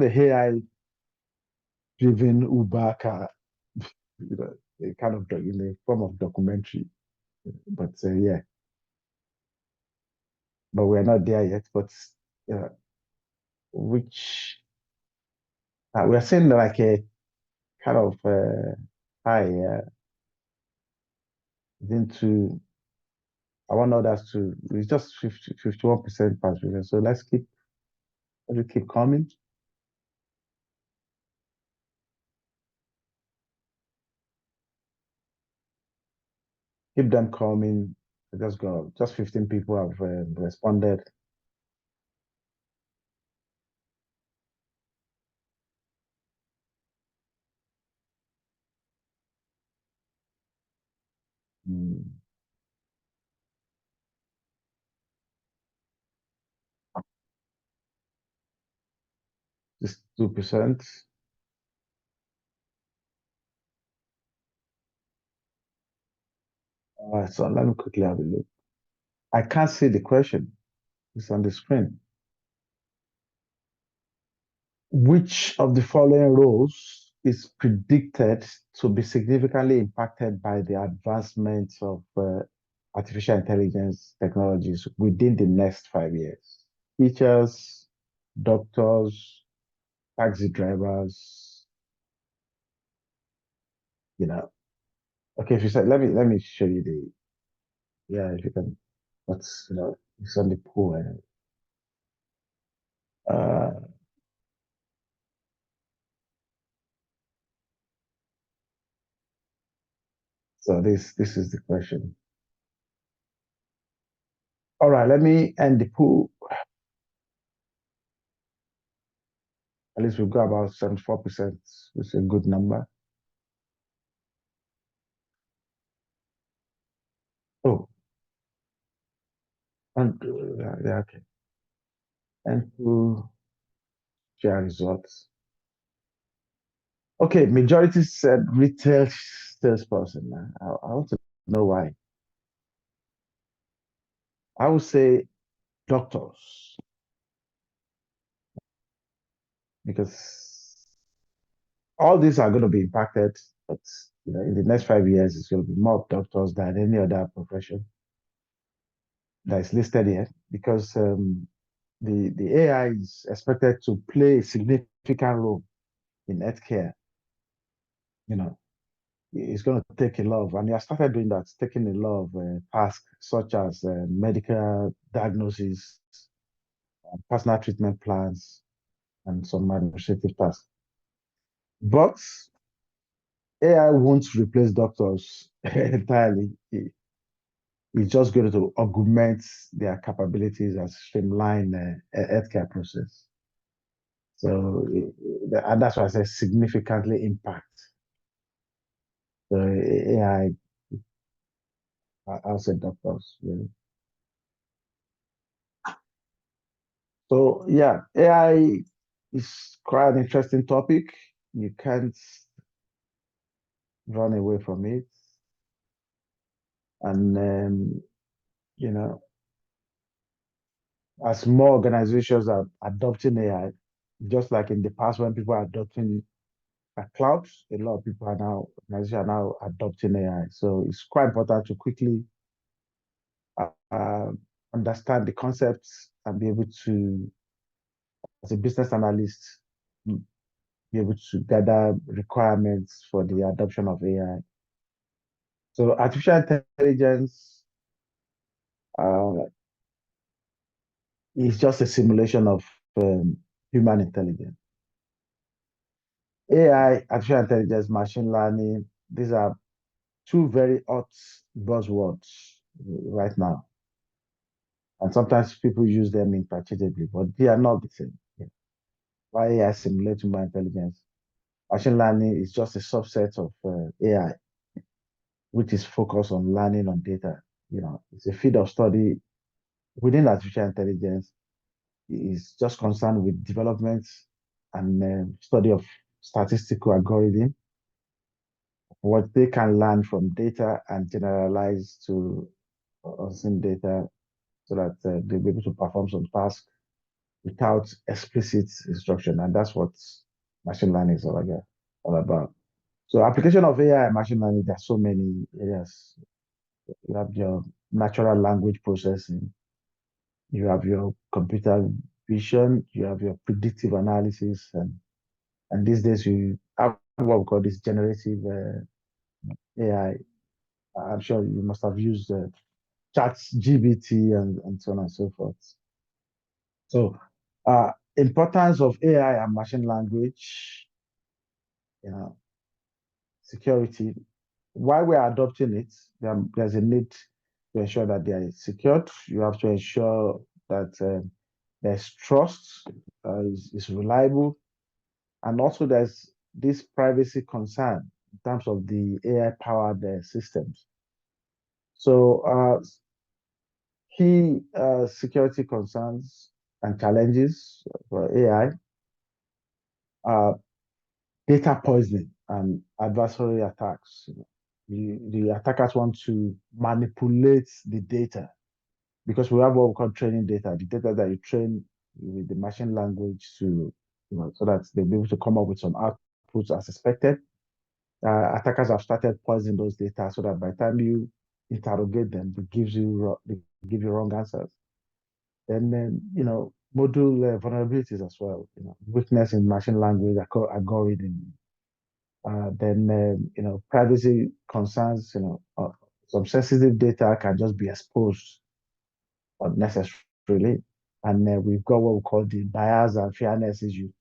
AI-driven Uber car, a kind of in a form of documentary. But yeah, but we're not there yet. But which we're seeing like a kind of high into. I want others to. It's just 51% participation. So let's keep coming. Keep them coming. Just 15 people have responded. Mm. 2%. All right, so let me quickly have a look. I can't see the question. It's on the screen. Which of the following roles is predicted to be significantly impacted by the advancement of artificial intelligence technologies within the next 5 years? Teachers, doctors, taxi drivers, Okay, if you said, let me show you if you can, it's on the pool. Uh, so this is the question. All right, let me end the pool. At least we've got about 74%, which is a good number. Oh, and yeah, okay. And to share results. Okay, majority said retail salesperson. I want to know why. I would say doctors, because all these are going to be impacted, but in the next 5 years, it's going to be more doctors than any other profession that is listed here, because the AI is expected to play a significant role in healthcare. It's going to take a lot of, and he has started doing that, taking a lot of tasks such as medical diagnosis, personal treatment plans, and some administrative tasks. But AI won't replace doctors entirely. It's just going to augment their capabilities and streamline a healthcare process. So, and that's why I say significantly impact. So AI, I'll say doctors, really. So yeah, AI is quite an interesting topic. You can't run away from it. And you know, as more organizations are adopting AI, just like in the past when people are adopting cloud, a lot of people are now organizations are now adopting AI. So it's quite important to quickly uh, uh, understand the concepts and be able to, as a business analyst, be able to gather requirements for the adoption of AI. So artificial intelligence uh, is just a simulation of human intelligence. AI, artificial intelligence, machine learning, these are two very hot buzzwords right now. And sometimes people use them interchangeably, but they are not the same. Why AI simulates human intelligence? Machine learning is just a subset of AI, which is focused on learning on data. It's a field of study within artificial intelligence. Is just concerned with development and study of statistical algorithm, what they can learn from data and generalize to unseen data so that they'll be able to perform some tasks without explicit instruction. And that's what machine learning is all about. So application of AI and machine learning, there's so many areas. You have your natural language processing, you have your computer vision, you have your predictive analysis, and these days you have what we call this generative AI. I'm sure you must have used Chat GBT and so on and so forth. So, importance of AI and machine language, security. While we're adopting it, there's a need to ensure that they are secured. You have to ensure that there's trust, is reliable, and also there's this privacy concern in terms of the AI-powered systems. So key security concerns and challenges for AI are data poisoning and adversary attacks. The attackers want to manipulate the data because we have what we call training data, the data that you train with the machine language to, so that they'll be able to come up with some outputs as expected. Attackers have started poisoning those data so that by the time you interrogate them, they give you wrong answers. And then, module vulnerabilities as well, weakness in machine language algorithm. Then, privacy concerns, some sensitive data can just be exposed unnecessarily. And we've got what we call the bias and fairness issue,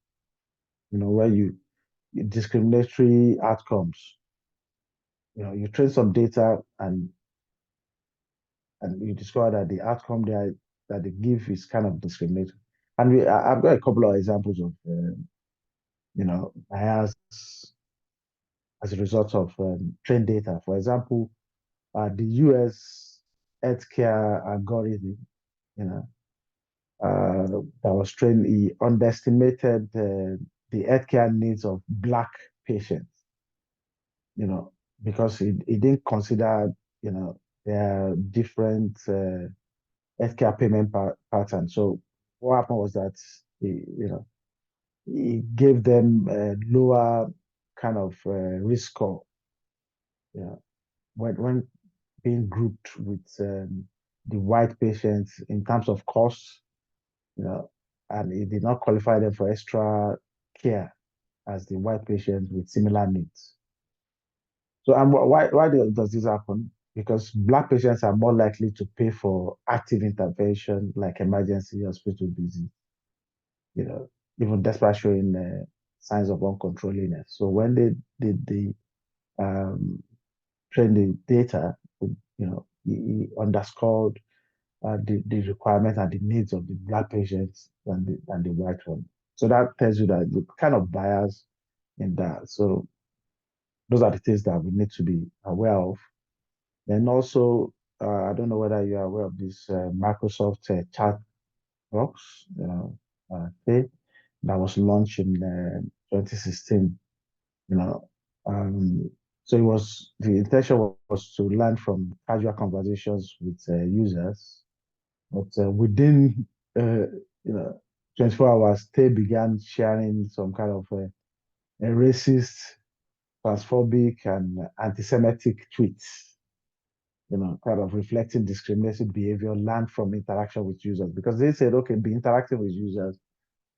where discriminatory outcomes. You train some data and you discover that the outcome that they give is kind of discriminatory. And I've got a couple of examples of bias as a result of trained data. For example, the US healthcare algorithm, you know, that was trained, he underestimated the healthcare needs of Black patients, because he didn't consider, there are different healthcare payment patterns. So what happened was that he gave them a lower kind of risk score, when being grouped with the white patients in terms of cost, and it did not qualify them for extra care as the white patients with similar needs. So, and why does this happen? Because Black patients are more likely to pay for active intervention like emergency hospital visits, even despite showing signs of uncontrollableness. So when they did the train the data, he underscored the requirement and the needs of the Black patients than the white one. So that tells you that the kind of bias in that. So those are the things that we need to be aware of. And also, I don't know whether you are aware of this Microsoft chat box, thing that was launched in 2016. You know, um, so the intention was to learn from casual conversations with users, but within uh, 24 hours, they began sharing some kind of a racist, transphobic, and anti-Semitic tweets. Kind of reflecting discriminatory behavior learned from interaction with users, because they said, okay, be interacting with users,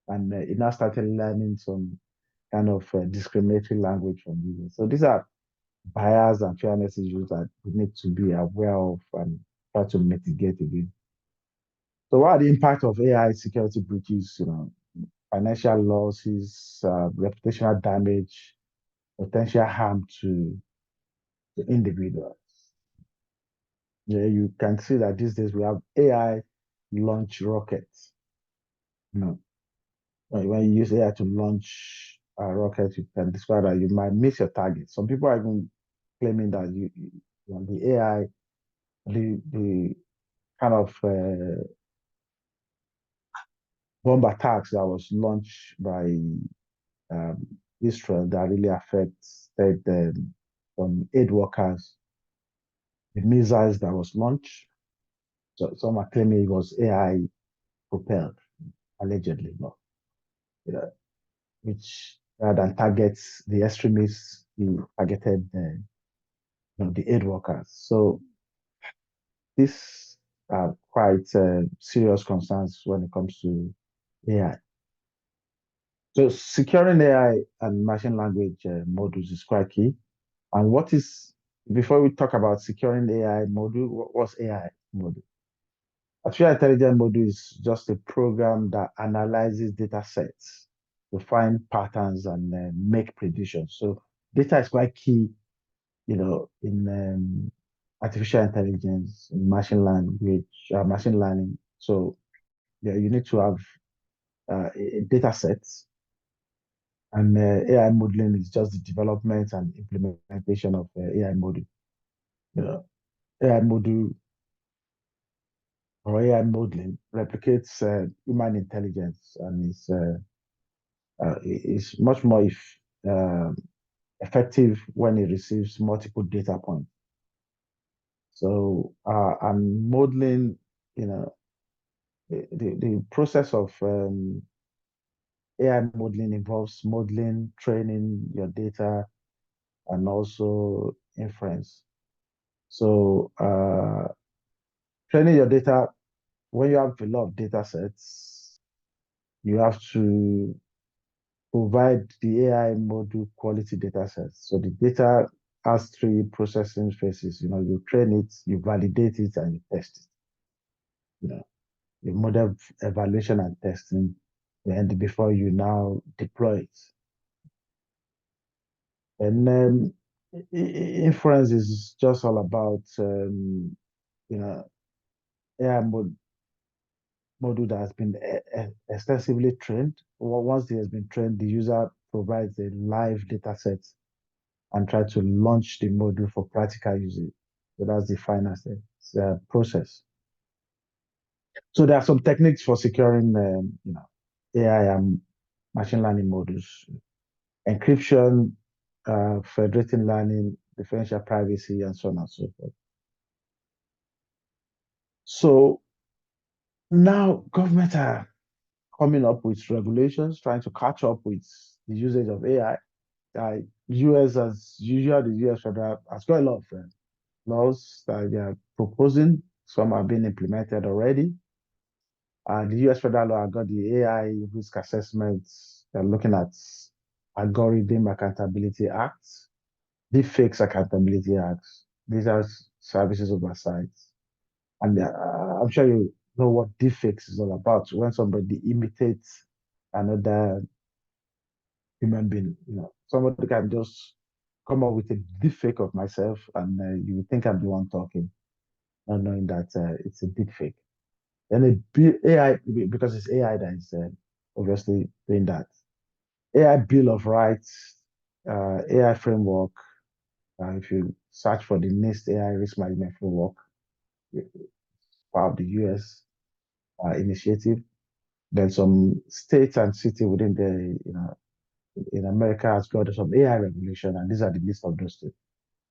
and it now started learning some kind of discriminatory language from users. So these are bias and fairness issues that we need to be aware of and try to mitigate again. So what are the impact of AI security breaches? Financial losses, reputational damage, potential harm to the individuals. Yeah, you can see that these days we have AI launch rockets. When you use AI to launch a rocket, you can discover that you might miss your target. Some people are even claiming that the AI, the kind of bomb attacks that was launched by um, Israel that really affected some aid workers, the missiles that was launched. So some are claiming it was AI propelled, allegedly, but which rather than targets the extremists, he targeted the aid workers. So these are quite serious concerns when it comes to AI. So securing AI and machine language models is quite key. And before we talk about securing AI module, what's AI module? Artificial intelligence module is just a program that analyzes data sets to find patterns and make predictions. So data is quite key, in artificial intelligence, in machine learning. So yeah, you need to have data sets, and AI modeling is just the development and implementation of AI model. AI model or AI modeling replicates human intelligence, and is much more uh, effective when it receives multiple data points. So, and modeling, the process of AI modeling involves modeling, training your data, and also inference. So, training your data, when you have a lot of data sets, you have to provide the AI model quality data sets. So the data has three processing phases. You train it, you validate it, and you test it. Your model evaluation and testing, and before you now deploy it. And inference is just all about AI module that has been extensively trained. Once it has been trained, the user provides a live data set and try to launch the module for practical usage. So that's the final step, process. So there are some techniques for securing, AI and machine learning models: encryption, federating learning, differential privacy, and so on and so forth. So now government are coming up with regulations, trying to catch up with the usage of AI. US, as usual, the US federal has got a lot of laws that they are proposing. Some are being implemented already. The US federal law has got the AI risk assessments. They're looking at Algorithm Accountability Act, Deepfakes Accountability Act. These are services oversight. And I'm sure you know what deepfakes is all about. When somebody imitates another human being, somebody can just come up with a deepfake of myself, and you would think I'm the one talking, not knowing that it's a deepfake. And AI, because it's AI that is obviously doing that. AI Bill of Rights, AI framework. If you search for the NIST AI risk management framework, part of the US initiative, then some states and city within the, in America has got some AI regulation, and these are the list of those states.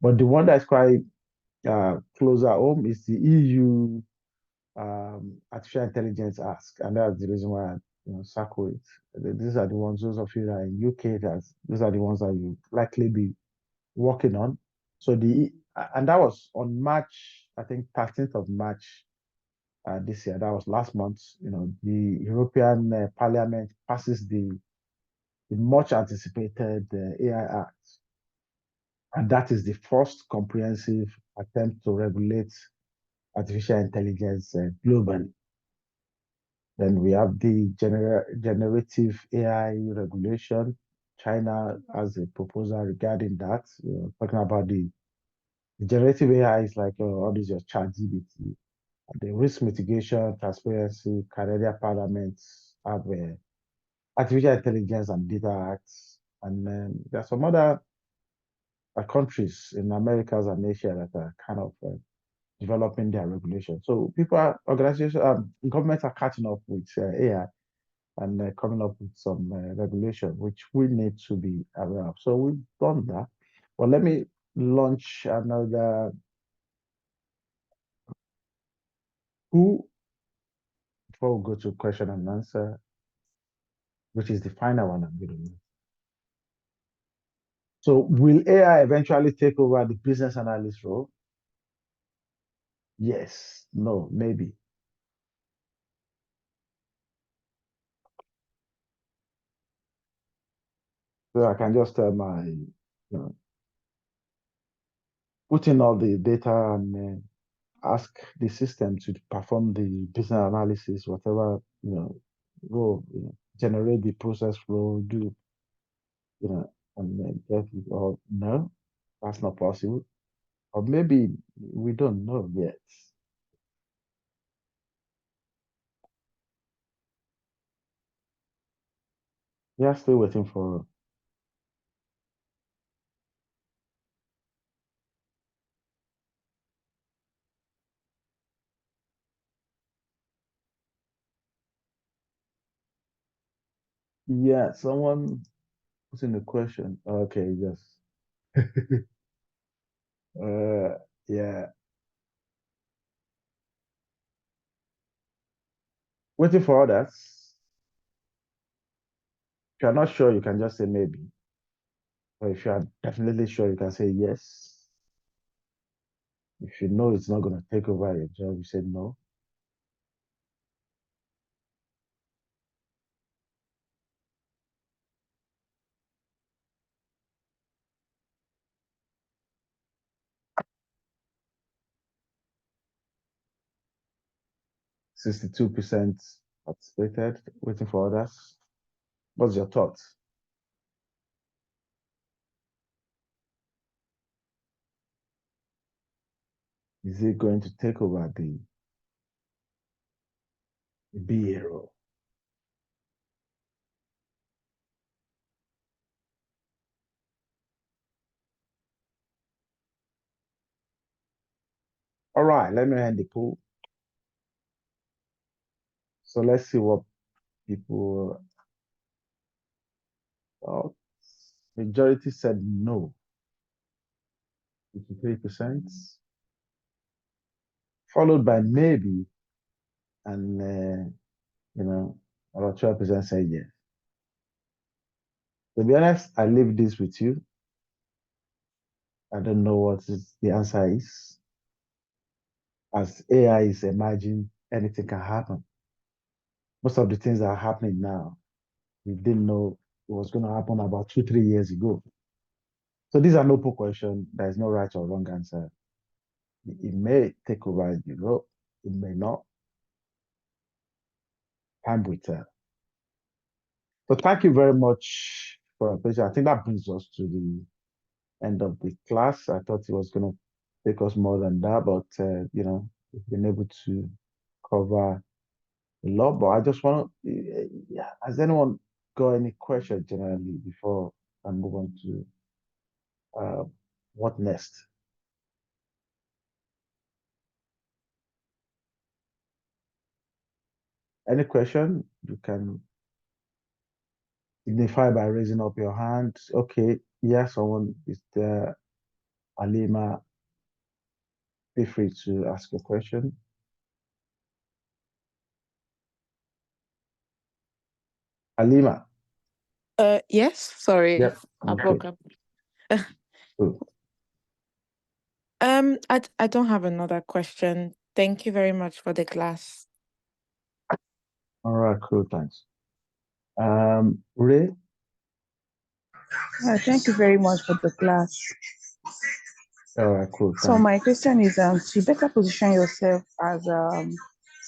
But the one that's quite closer home is the EU Artificial Intelligence Ask, and that's the reason why I circle it. These are the ones, those of you that are in UK, these are the ones that you likely be working on. So and that was on March, I think 13th of March this year. That was last month. The European Parliament passes the much anticipated AI Act, and that is the first comprehensive attempt to regulate artificial intelligence globally. Then we have the generative AI regulation. China has a proposal regarding that. Talking about the generative AI is like all these your ChatGPT. The risk mitigation, transparency, Canadian Parliament have artificial intelligence and data acts, and there are some other countries in Americas and Asia that are kind of developing their regulation. So organizations, governments are catching up with AI and coming up with some regulation, which we need to be aware of. So we've done that. Well, let me launch another. Who, before we go to question and answer, which is the final one I'm going to do. So will AI eventually take over the business analyst role? Yes, no, maybe. So I can just tell put in all the data and ask the system to perform the business analysis, whatever, role, generate the process flow, do, and then get it. Or no, that's not possible. Or maybe we don't know yet. We are still waiting for. Yeah, someone put in a question. Okay, yes. Yeah. Waiting for others. If you're not sure, you can just say maybe. Or if you are definitely sure, you can say yes. If you know it's not going to take over your job, you say no. %62% participated, waiting for others. What's your thoughts? Is it going to take over the BA role? All right, let me end the poll. So let's see what people. Majority said no. 53%. Followed by maybe, and about 12% said yes. To be honest, I leave this with you. I don't know what the answer is. As AI is emerging, anything can happen. Most of the things that are happening now, we didn't know it was going to happen about 2-3 years ago. So these are no open question. There is no right or wrong answer. It may take over Europe. It may not. Time will tell. So thank you very much for your patience. I think that brings us to the end of the class. I thought it was going to take us more than that, but we've been able to cover a lot. But I just want to, has anyone got any questions generally before I move on to what next? Any question? You can signify by raising up your hand. Okay, yeah, someone is there. Alima, feel free to ask a question. Alima. Yes, sorry. Yep. I broke up. Cool. I don't have another question. Thank you very much for the class. All right, cool, thanks. Ray? Thank you very much for the class. All right, cool, So thanks. my question is, to better position yourself as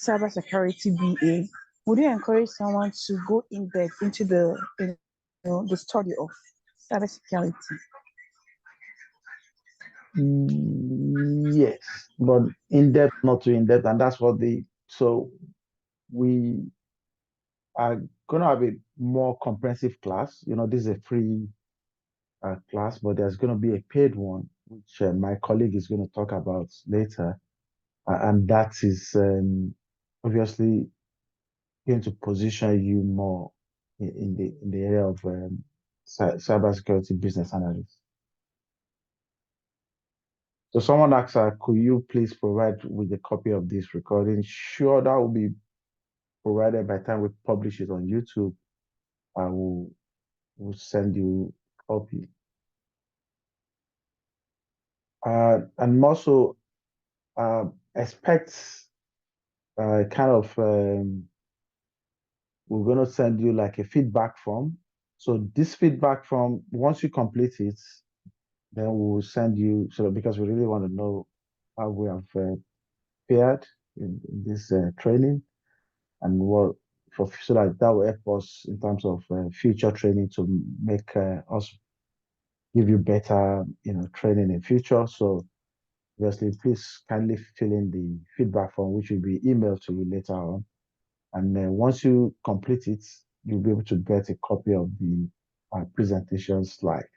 cybersecurity BA, would you encourage someone to go in depth into the study of cybersecurity? Yes, but in depth, not too in depth, and that's what so we are going to have a more comprehensive class. This is a free class, but there's going to be a paid one, which my colleague is going to talk about later. And that is obviously going to position you more in the area of cybersecurity business analyst. So someone asks, could you please provide with a copy of this recording? Sure, that will be provided by the time we publish it on YouTube. I will send you a copy. And also expect kind of we're going to send you like a feedback form. So this feedback form, once you complete it, then we'll send you, so because we really want to know how we have fared in this training, and what so that will help us in terms of future training to make us give you better training in future. So obviously, please kindly fill in the feedback form, which will be emailed to you later on. And then once you complete it, you'll be able to get a copy of the presentation slide.